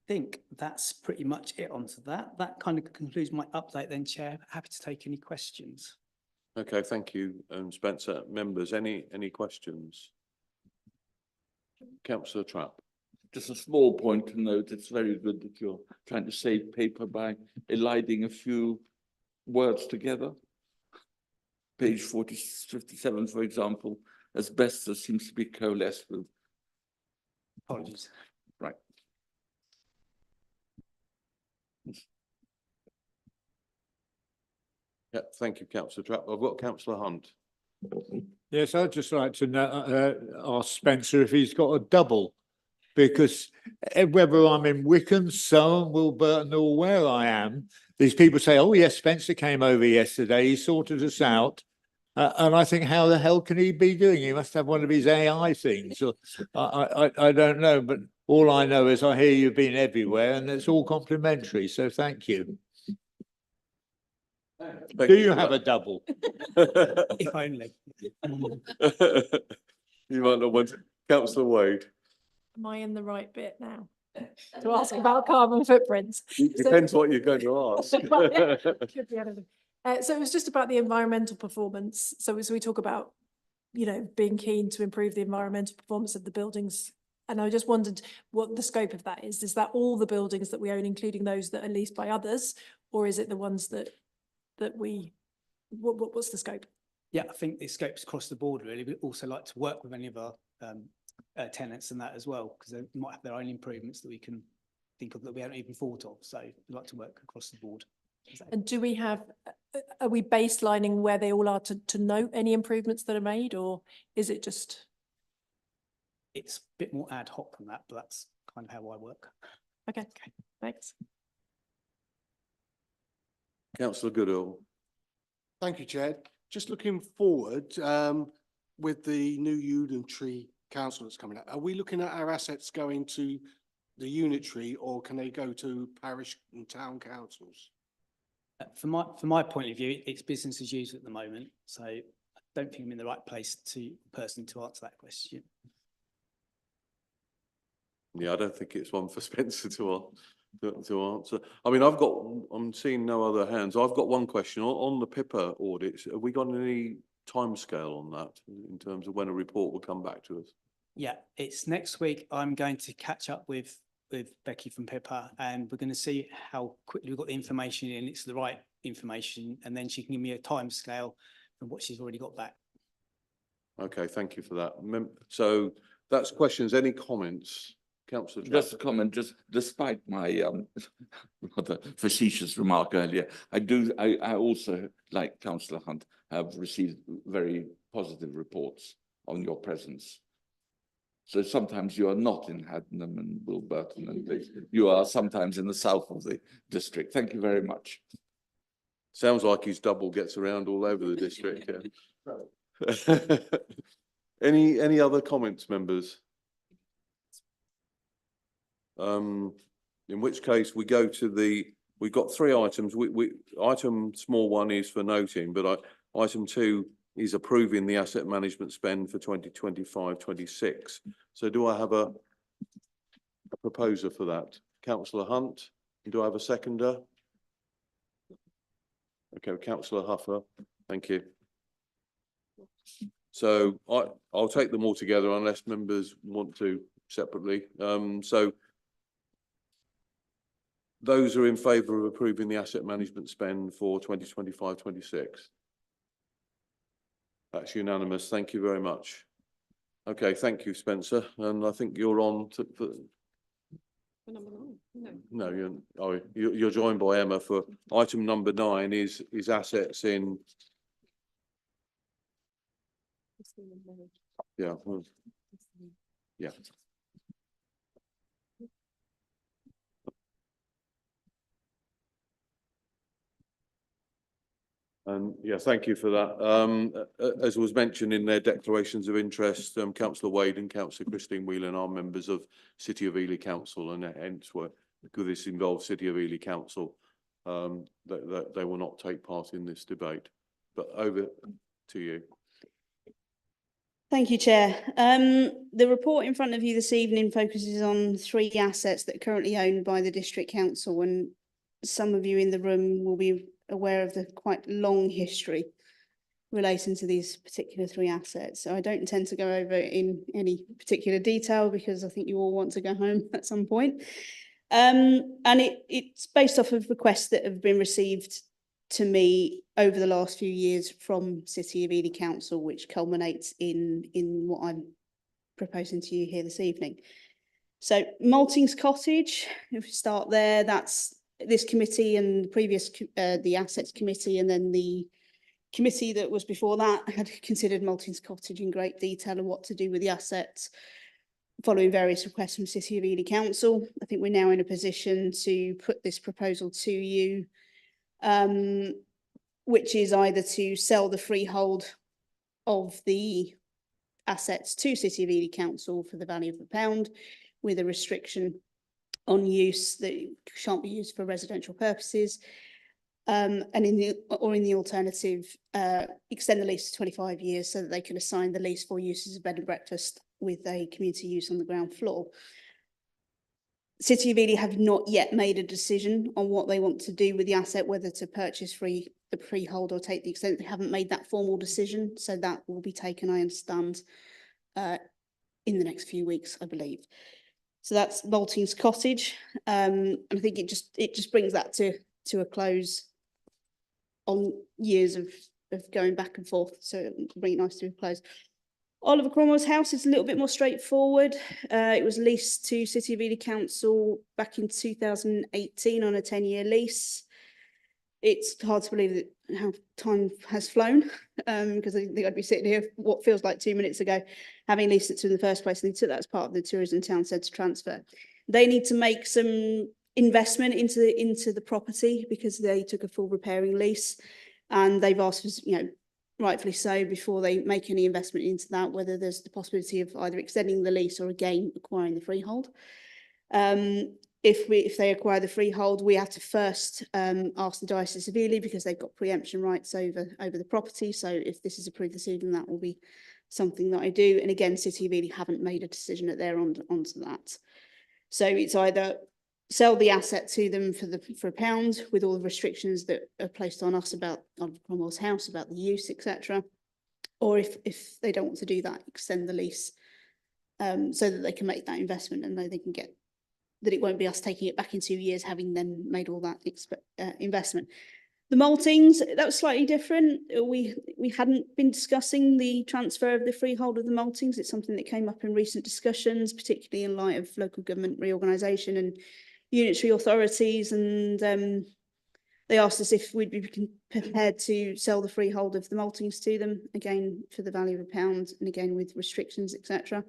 think that's pretty much it onto that. That kind of concludes my update then, Chair. Happy to take any questions. Okay, thank you, Spencer. Members, any questions? Councillor Trapp. Just a small point to note, it's very good that you're trying to save paper by eliding a few words together. Page 57, for example, asbestos seems to be coalesced with. Apologies. Right. Yeah, thank you, Councillor Trapp. I've got Councillor Hunt. Yes, I'd just like to ask Spencer if he's got a double, because whether I'm in Wickham, Soham, Wilburton, or where I am, these people say, "Oh yes, Spencer came over yesterday. He sorted us out." And I think, how the hell can he be doing? He must have one of his AI things. Or, I don't know, but all I know is I hear you've been everywhere, and it's all complimentary. So thank you. Do you have a double? If only. You might not want Councillor Wade. Am I in the right bit now to ask about carbon footprints? Depends what you're going to ask. Could be anything. So it was just about the environmental performance. So as we talk about, being keen to improve the environmental performance of the buildings, and I just wondered what the scope of that is. Is that all the buildings that we own, including those that are leased by others, or is it the ones that we? What's the scope? Yeah, I think the scope's across the board really. We also like to work with any of our tenants and that as well, because they might have their own improvements that we can think of that we haven't even thought of. So we like to work across the board. And do we have, are we baselining where they all are to note any improvements that are made, or is it just? It's a bit more ad hoc than that, but that's kind of how I work. Okay, thanks. Councillor Goodall. Thank you, Chair. Just looking forward, with the new unitary council that's coming out, are we looking at our assets going to the unitary, or can they go to parish and town councils? From my point of view, it's business as usual at the moment, so I don't think I'm in the right place to answer that question. Yeah, I don't think it's one for Spencer to to answer. I mean, I'm seeing no other hands. I've got one question on the PIPA audits. Have we got any timescale on that in terms of when a report will come back to us? Yeah, it's next week. I'm going to catch up with Becky from Pippa, and we're going to see how quickly we've got the information in. It's the right information, and then she can give me a timescale from what she's already got back. Okay, thank you for that. So that's questions. Any comments? Councillor Just a comment, just despite my rather facetious remark earlier, I also, like Councillor Hunt, have received very positive reports on your presence. So sometimes you are not in Haddenham and Wilburton and things. You are sometimes in the south of the district. Thank you very much. Sounds like his double gets around all over the district. Yeah. Any other comments, members? In which case we go to we've got three items. Item small one is for noting, but item two is approving the asset management spend for 2025-26. So do I have a proposer for that? Councillor Hunt, do I have a seconder? Okay, Councillor Huffer, thank you. So I'll take them all together unless members want to separately. So those are in favour of approving the asset management spend for 2025-26. That's unanimous. Thank you very much. Okay, thank you, Spencer. And I think you're on to For number 9? No. No, you're joined by Emma for item number 9 is assets in. Yeah. Yeah. And yeah, thank you for that. As was mentioned in their declarations of interest, Councillor Wade and Councillor Christine Whelan are members of City of Ely Council, and hence, because this involves City of Ely Council, they will not take part in this debate. But over to you. Thank you, Chair. The report in front of you this evening focuses on 3 assets that are currently owned by the District Council, and some of you in the room will be aware of the quite long history relating to these particular 3 assets. So I don't intend to go over in any particular detail because I think you all want to go home at some point. And it's based off of requests that have been received to me over the last few years from City of Ely Council, which culminates in what I'm proposing to you here this evening. So Maltings Cottage, if we start there, that's this committee and the previous, the Assets Committee, and then the committee that was before that had considered Maltings Cottage in great detail and what to do with the assets following various requests from City of Ely Council. I think we're now in a position to put this proposal to you, which is either to sell the freehold of the assets to City of Ely Council for the value of £1 with a restriction on use that shan't be used for residential purposes, and in the alternative, extend the lease to 25 years so that they can assign the lease for use as a bed and breakfast with a community use on the ground floor. City of Ely have not yet made a decision on what they want to do with the asset, whether to purchase the freehold or take the extent. They haven't made that formal decision, so that will be taken, I understand, in the next few weeks, I believe. So that's Maltings Cottage. I think it just brings that to a close on years of going back and forth. So it's really nice to close. Oliver Cromwell's house is a little bit more straightforward. It was leased to City of Ely Council back in 2018 on a 10-year lease. It's hard to believe that how time has flown, because I think I'd be sitting here what feels like 2 minutes ago, having leased it to in the first place, and they took that as part of the tourism town centre transfer. They need to make some investment into the property because they took a full repairing lease, and they've asked for, rightfully so, before they make any investment into that, whether there's the possibility of either extending the lease or again acquiring the freehold. If they acquire the freehold, we have to first ask the Diocese of Ely because they've got preemption rights over the property. So if this is approved this evening, that will be something that I do. And again, City of Ely haven't made a decision at their onto that. So it's either sell the asset to them for a pound with all the restrictions that are placed on us about on Cromwell's house, about the use, etc. Or if they don't want to do that, extend the lease so that they can make that investment and they can get that it won't be us taking it back in 2 years, having then made all that investment. The maltings, that was slightly different. We hadn't been discussing the transfer of the freehold of the maltings. It's something that came up in recent discussions, particularly in light of local government reorganisation and unitary authorities. And they asked us if we'd be prepared to sell the freehold of the maltings to them, again, for the value of £1, and again, with restrictions, etc.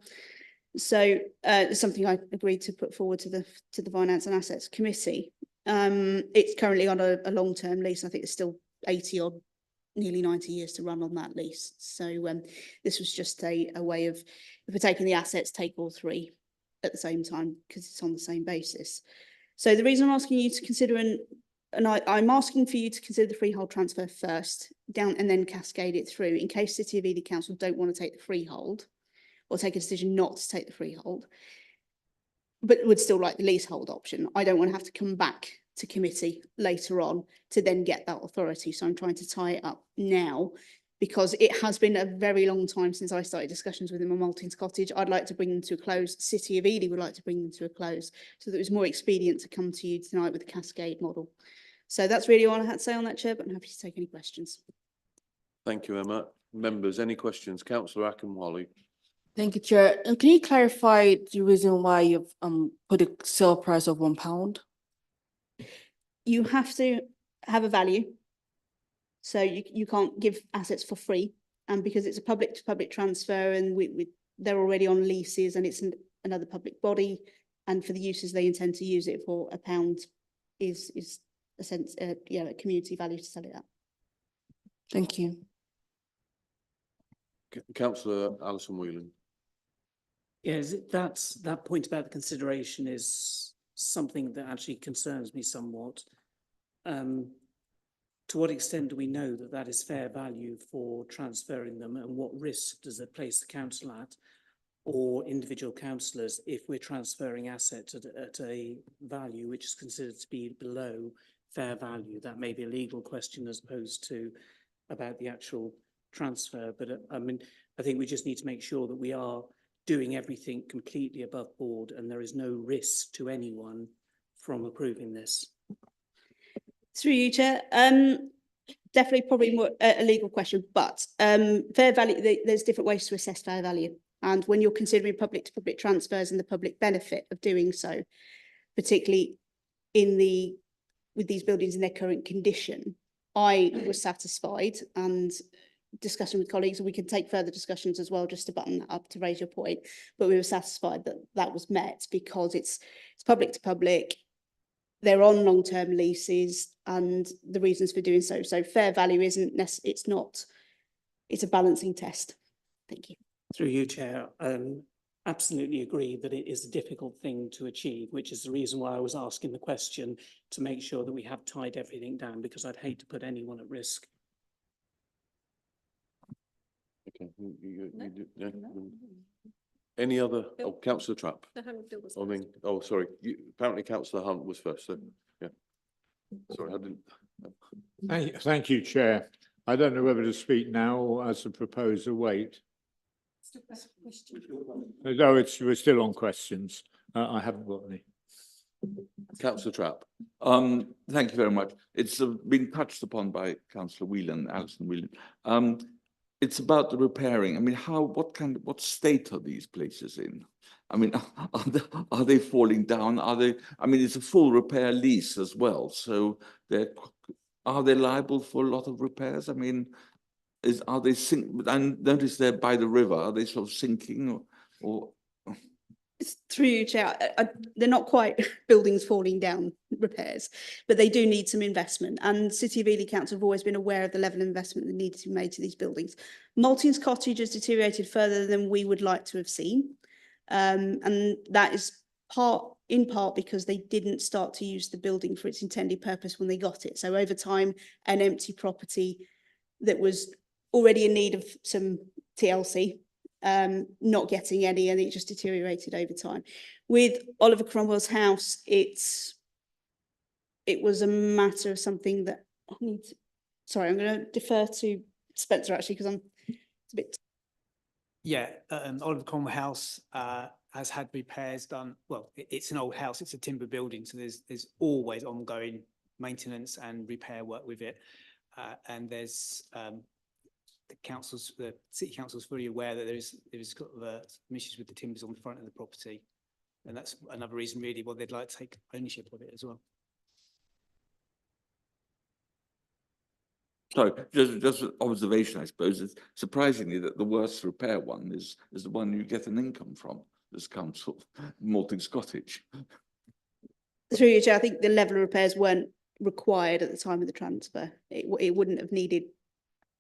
So it's something I agreed to put forward to the Finance and Assets Committee. It's currently on a long-term lease. I think it's still 80 or nearly 90 years to run on that lease. So this was just a way of, if we're taking the assets, take all three at the same time because it's on the same basis. So the reason I'm asking you to consider, and I'm asking for you to consider the freehold transfer first, down and then cascade it through in case City of Ely Council don't want to take the freehold or take a decision not to take the freehold, but would still like the leasehold option. I don't want to have to come back to committee later on to then get that authority. So I'm trying to tie it up now because it has been a very long time since I started discussions with them on Maltings Cottage. I'd like to bring them to a close. City of Ely would like to bring them to a close so that it was more expedient to come to you tonight with the cascade model. So that's really all I had to say on that, Chair, but I'm happy to take any questions. Thank you, Emma. Members, any questions? Councillor Akinwale. Thank you, Chair. And can you clarify the reason why you've put a sale price of £1? You have to have a value. So you can't give assets for free. And because it's a public to public transfer and they're already on leases and it's another public body, and for the uses they intend to use it for, £1 is a sense, a community value to sell it at. Thank you. Councillor Alison Whelan. Yes, that point about the consideration is something that actually concerns me somewhat. To what extent do we know that that is fair value for transferring them, and what risk does it place the council at or individual councillors if we're transferring assets at a value which is considered to be below fair value? That may be a legal question as opposed to about the actual transfer, but I mean, I think we just need to make sure that we are doing everything completely above board and there is no risk to anyone from approving this. Through you, Chair. Definitely probably more a legal question, but fair value, there's different ways to assess fair value. And when you're considering public to public transfers and the public benefit of doing so, particularly with these buildings in their current condition, I was satisfied, and discussion with colleagues, and we can take further discussions as well just to button that up to raise your point, but we were satisfied that that was met because it's public to public, they're on long-term leases and the reasons for doing so. So fair value isn't it's a balancing test. Thank you. Through you, Chair, absolutely agree that it is a difficult thing to achieve, which is the reason why I was asking the question to make sure that we have tied everything down, because I'd hate to put anyone at risk. Okay. Any other? Oh, Councillor Trapp. Sorry. Apparently Councillor Hunt was first. So, yeah. Sorry, I didn't. Thank you, Chair. I don't know whether to speak now or as the proposer wait. No, we're still on questions. I haven't got any. Councillor Trapp. Thank you very much. It's been touched upon by Councillor Whelan, Alison Whelan. It's about the repairing. I mean, what state are these places in? I mean, are they falling down? I mean, it's a full repair lease as well. So are they liable for a lot of repairs? I mean, are they and notice they're by the river. Are they sort of sinking or? Through you, Chair, they're not quite buildings falling down repairs, but they do need some investment. And City of Ely Council have always been aware of the level of investment that needs to be made to these buildings. Maltings Cottage has deteriorated further than we would like to have seen. And that is in part because they didn't start to use the building for its intended purpose when they got it. So over time, an empty property that was already in need of some TLC, not getting any, and it just deteriorated over time. With Oliver Cromwell's house, it was a matter of something that I need to, sorry, I'm going to defer to Spencer actually, because it's a bit. Yeah, Oliver Cromwell House has had repairs done. Well, it's an old house, it's a timber building, so there's always ongoing maintenance and repair work with it. And there's the city council's fully aware that there's got some issues with the timbers on the front of the property. And that's another reason really why they'd like to take ownership of it as well. So just an observation, I suppose, it's surprisingly that the worst repair one is the one you get an income from, this council, Maltings Cottage. Through you, Chair, I think the level of repairs weren't required at the time of the transfer. It wouldn't have needed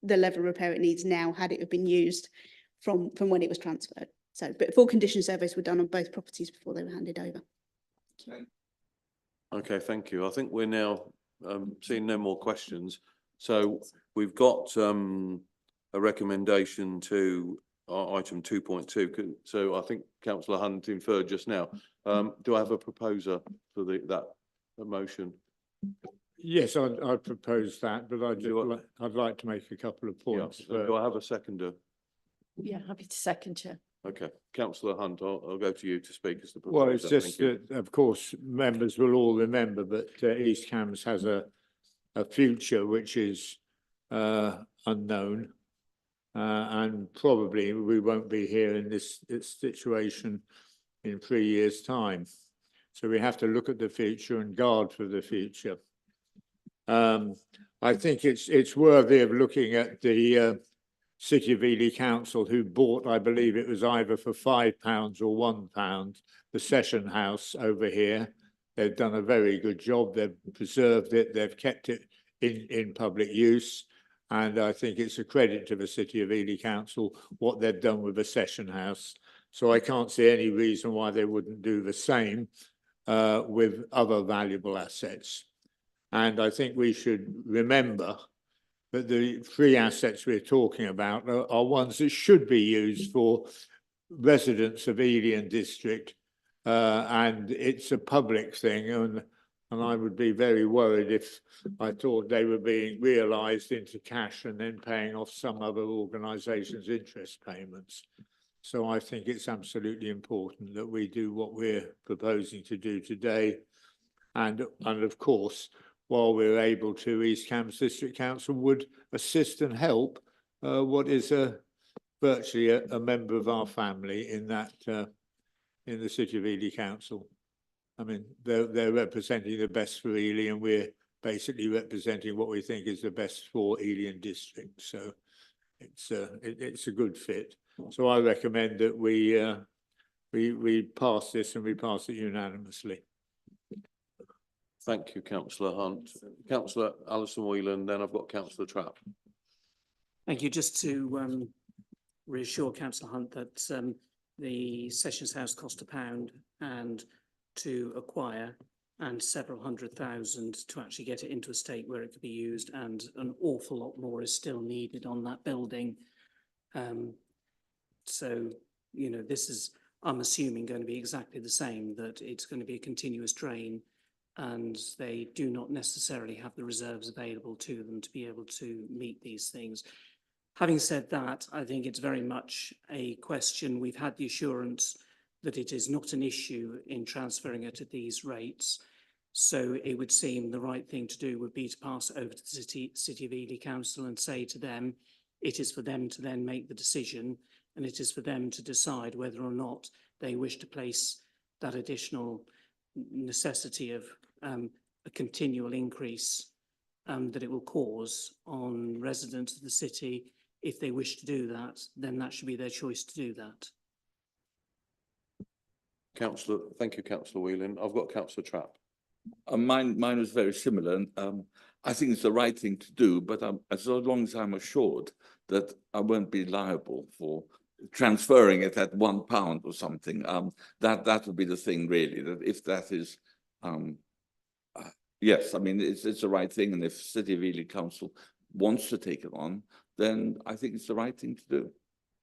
the level of repair it needs now had it have been used from when it was transferred. So, but full condition surveys were done on both properties before they were handed over. Okay, thank you. I think we're now seeing no more questions. So we've got a recommendation to item 2.2. So I think Councillor Hunt inferred just now. Do I have a proposer for that motion? Yes, I'd propose that, but I'd like to make a couple of points. Yeah. Do I have a seconder? Yeah, happy to second, Chair. Okay, Councillor Hunt, I'll go to you to speak as the proposer. Well, it's just that, of course, members will all remember that East Cambs has a future which is unknown, and probably we won't be here in this situation in 3 years' time. So we have to look at the future and guard for the future. I think it's worthy of looking at the City of Ely Council, who bought, I believe it was either for £5 or £1, the Session House over here. They've done a very good job. They've preserved it. They've kept it in public use. And I think it's a credit to the City of Ely Council what they've done with the Session House. So I can't see any reason why they wouldn't do the same with other valuable assets. And I think we should remember that the three assets we're talking about are ones that should be used for residents of Ely and district, and it's a public thing, and I would be very worried if I thought they were being realised into cash and then paying off some other organisation's interest payments. So I think it's absolutely important that we do what we're proposing to do today, and of course, while we're able to, East Cambs District Council would assist and help what is virtually a member of our family in that in the City of Ely Council. I mean, they're representing the best for Ely, and we're basically representing what we think is the best for Ely and district. So it's a good fit. So I recommend that we pass this, and we pass it unanimously. Thank you, Councillor Hunt. Councillor Alison Whelan, then I've got Councillor Trapp. Thank you. Just to reassure Councillor Hunt that the Sessions House cost £1 and to acquire, and several £100,000 to actually get it into a state where it could be used, and an awful lot more is still needed on that building. So, you know, this is, I'm assuming, going to be exactly the same, that it's going to be a continuous drain, and they do not necessarily have the reserves available to them to be able to meet these things. Having said that, I think it's very much a question. We've had the assurance that it is not an issue in transferring it at these rates. So it would seem the right thing to do would be to pass it over to the City of Ely Council and say to them, it is for them to then make the decision, and it is for them to decide whether or not they wish to place that additional necessity of a continual increase that it will cause on residents of the city. If they wish to do that, then that should be their choice to do that. Councillor, thank you, Councillor Whelan. I've got Councillor Trapp. Mine was very similar, and I think it's the right thing to do, but as long as I'm assured that I won't be liable for transferring it at £1 or something, that would be the thing, really. That if that is, yes, I mean it's the right thing, and if City of Ely Council wants to take it on, then I think it's the right thing to do.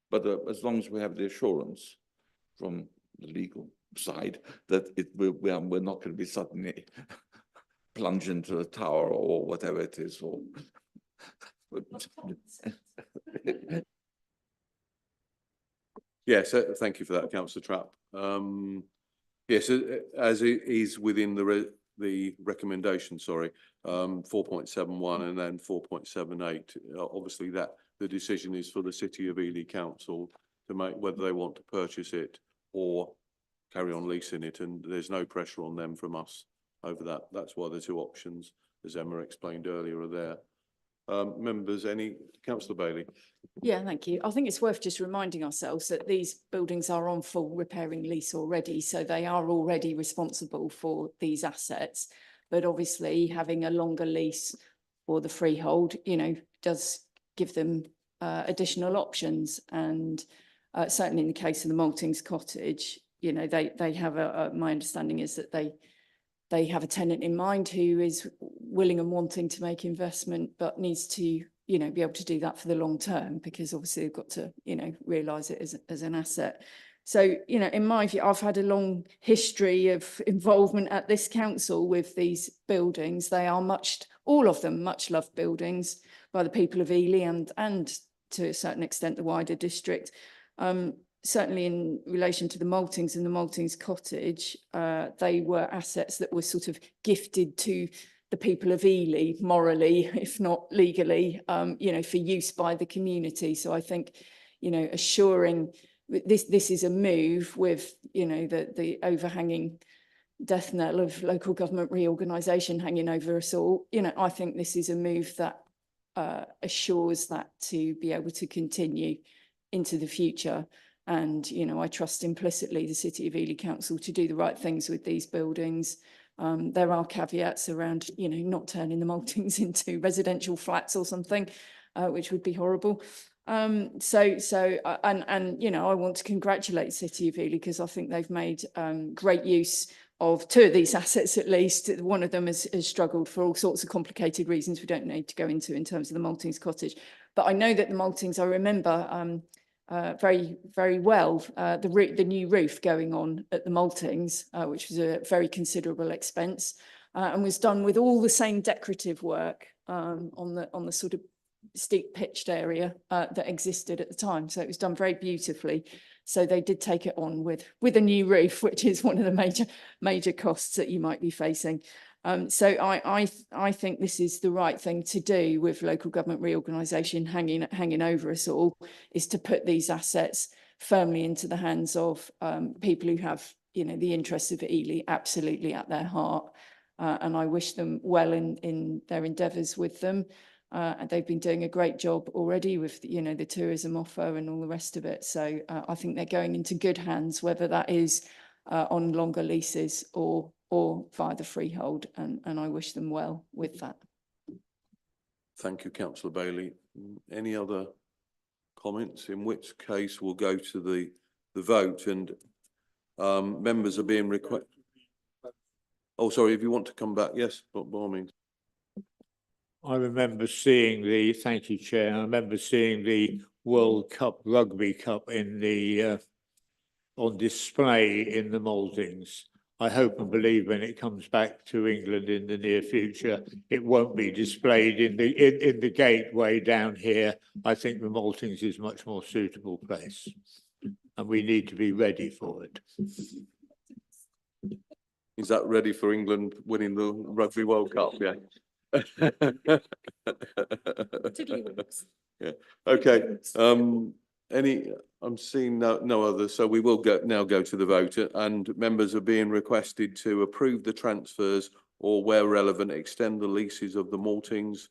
But as long as we have the assurance from the legal side, that we're not going to be suddenly plunged into the tower or whatever it is, or. Yes, thank you for that, councillor Trapp. Yes, as it is within the recommendation, sorry, 4.71 and then 4.78. Obviously, that the decision is for the City of Ely Council to make whether they want to purchase it or carry on leasing it, and there's no pressure on them from us over that. That's why the two options, as Emma explained earlier, are there. Members, councillor Bailey? Yeah, thank you. I think it's worth just reminding ourselves that these buildings are on full repairing lease already, so they are already responsible for these assets. But obviously, having a longer lease for the freehold, does give them additional options. And certainly in the case of the Maltings Cottage, they have my understanding is that they have a tenant in mind who is willing and wanting to make investment, but needs to, be able to do that for the long term, because obviously they've got to, realise it as an asset. So, in my view, I've had a long history of involvement at this council with these buildings. They are all of them much loved buildings by the people of Ely and to a certain extent the wider district. Certainly in relation to the Maltings and the Maltings Cottage, they were assets that were sort of gifted to the people of Ely morally, if not legally, for use by the community. So I think, assuring this is a move with, the overhanging death knell of local government reorganisation hanging over us all. I think this is a move that assures that to be able to continue into the future. And, I trust implicitly the City of Ely Council to do the right things with these buildings. There are caveats around, not turning the Maltings into residential flats or something, which would be horrible. I want to congratulate City of Ely because I think they've made great use of two of these assets at least. One of them has struggled for all sorts of complicated reasons we don't need to go into in terms of the Maltings Cottage. But I know that the Maltings, I remember very, very well, the new roof going on at the Maltings, which was a very considerable expense, and was done with all the same decorative work on the sort of steep pitched area that existed at the time. So it was done very beautifully. So they did take it on with a new roof, which is one of the major costs that you might be facing. So I think this is the right thing to do with local government reorganisation hanging over us all, is to put these assets firmly into the hands of people who have, the interests of Ely absolutely at their heart. And I wish them well in their endeavours with them. And they've been doing a great job already with, the tourism offer and all the rest of it. So I think they're going into good hands, whether that is on longer leases or via the freehold, and I wish them well with that. Thank you, councillor Bailey. Any other comments? In which case we'll go to the vote, and members are being requested. Oh, sorry, if you want to come back, yes, by all means. I remember seeing thank you, Chair, I remember seeing the World Cup Rugby Cup in the on display in the Maltings. I hope and believe when it comes back to England in the near future, it won't be displayed in the gateway down here. I think the Maltings is a much more suitable place, and we need to be ready for it. Is that ready for England winning the Rugby World Cup? Yeah. Yeah. Okay. I'm seeing no others, so we will now go to the vote, and members are being requested to approve the transfers, or where relevant, extend the leases of the Maltings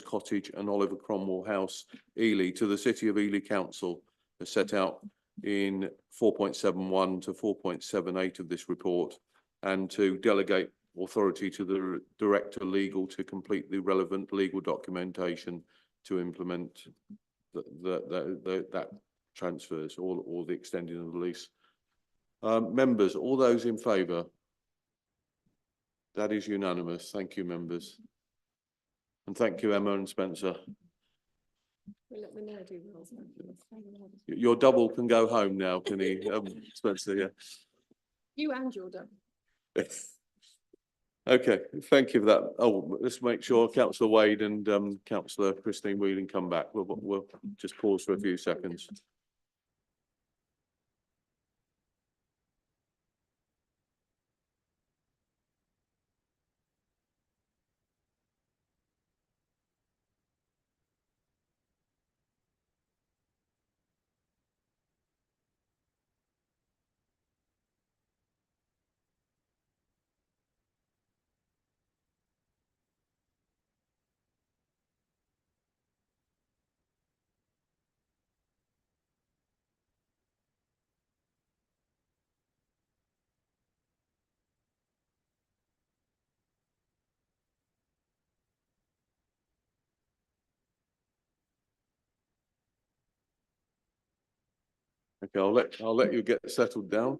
Cottage and Oliver Cromwell House, Ely, to the City of Ely Council, as set out in 4.71 to 4.78 of this report, and to delegate authority to the Director Legal to complete the relevant legal documentation to implement that transfers or the extending of the lease. Members, all those in favour? That is unanimous. Thank you, members. And thank you, Emma and Spencer. Your double can go home now, can he, Spencer? Yeah. You and Jordan. Okay, thank you for that. Oh, let's make sure Councillor Wade and Councillor Christine Wheeling come back. We'll just pause for a few seconds. Okay, I'll let you get settled down.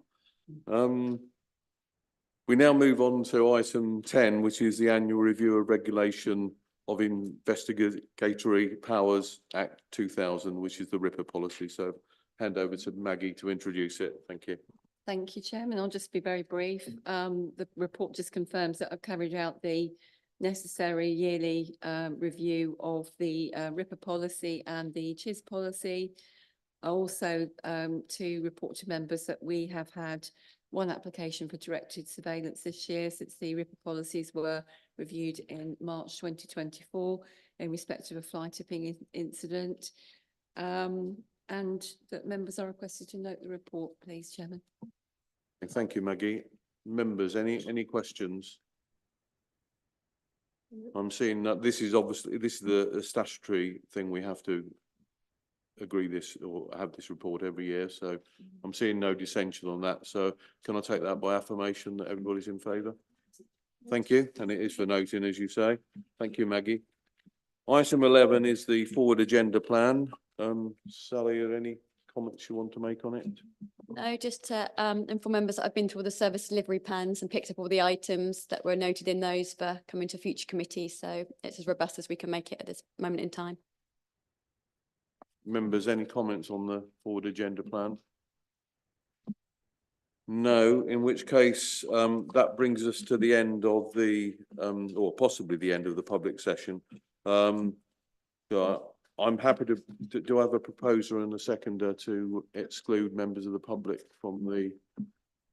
We now move on to item 10, which is the annual review of regulation of Investigatory Powers Act 2000, which is the RIPA policy. So hand over to Maggie to introduce it. Thank you. Thank you, Chairman. I'll just be very brief. The report just confirms that I've carried out the necessary yearly review of the RIPA policy and the CHIS policy. Also, to report to members that we have had one application for directed surveillance this year since the RIPA policies were reviewed in March 2024 in respect of a fly tipping incident. And that members are requested to note the report, please, Chairman. Thank you, Maggie. Members, any questions? I'm seeing that this is the statutory thing. We have to agree this or have this report every year. So I'm seeing no dissension on that. So can I take that by affirmation that everybody's in favour? Thank you. And it is for noting, as you say. Thank you, Maggie. Item 11 is the forward agenda plan. Sally, are there any comments you want to make on it? No, just to inform members that I've been through all the service delivery plans and picked up all the items that were noted in those for coming to future committees. So it's as robust as we can make it at this moment in time. Members, any comments on the forward agenda plan? No, in which case that brings us to the end of the, or possibly the end of the public session. So I'm happy to do I have a proposer and a seconder to exclude members of the public from the.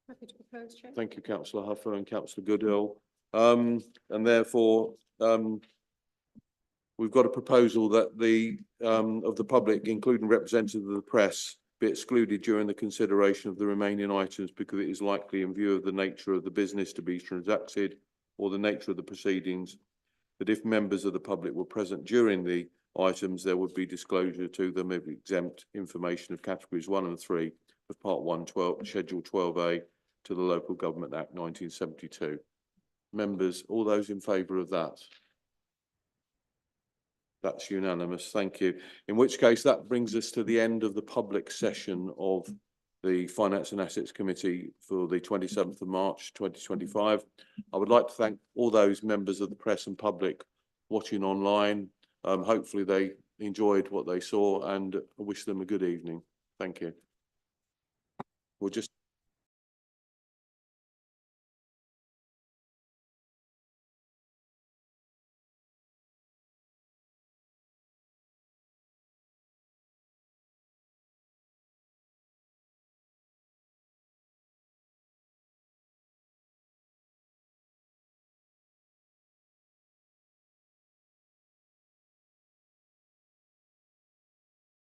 Happy to propose, Chair. Thank you, Councillor Huffer and Councillor Goodall. And therefore, we've got a proposal that of the public, including representatives of the press, be excluded during the consideration of the remaining items because it is likely, in view of the nature of the business to be transacted or the nature of the proceedings, that if members of the public were present during the items, there would be disclosure to them of exempt information of categories 1 and 3 of Part 1, Schedule 12A to the Local Government Act 1972. Members, all those in favour of that? That's unanimous, thank you. In which case that brings us to the end of the public session of the Finance and Assets Committee for the 27th of March 2025. I would like to thank all those members of the press and public watching online. Hopefully they enjoyed what they saw and I wish them a good evening. Thank you. We'll just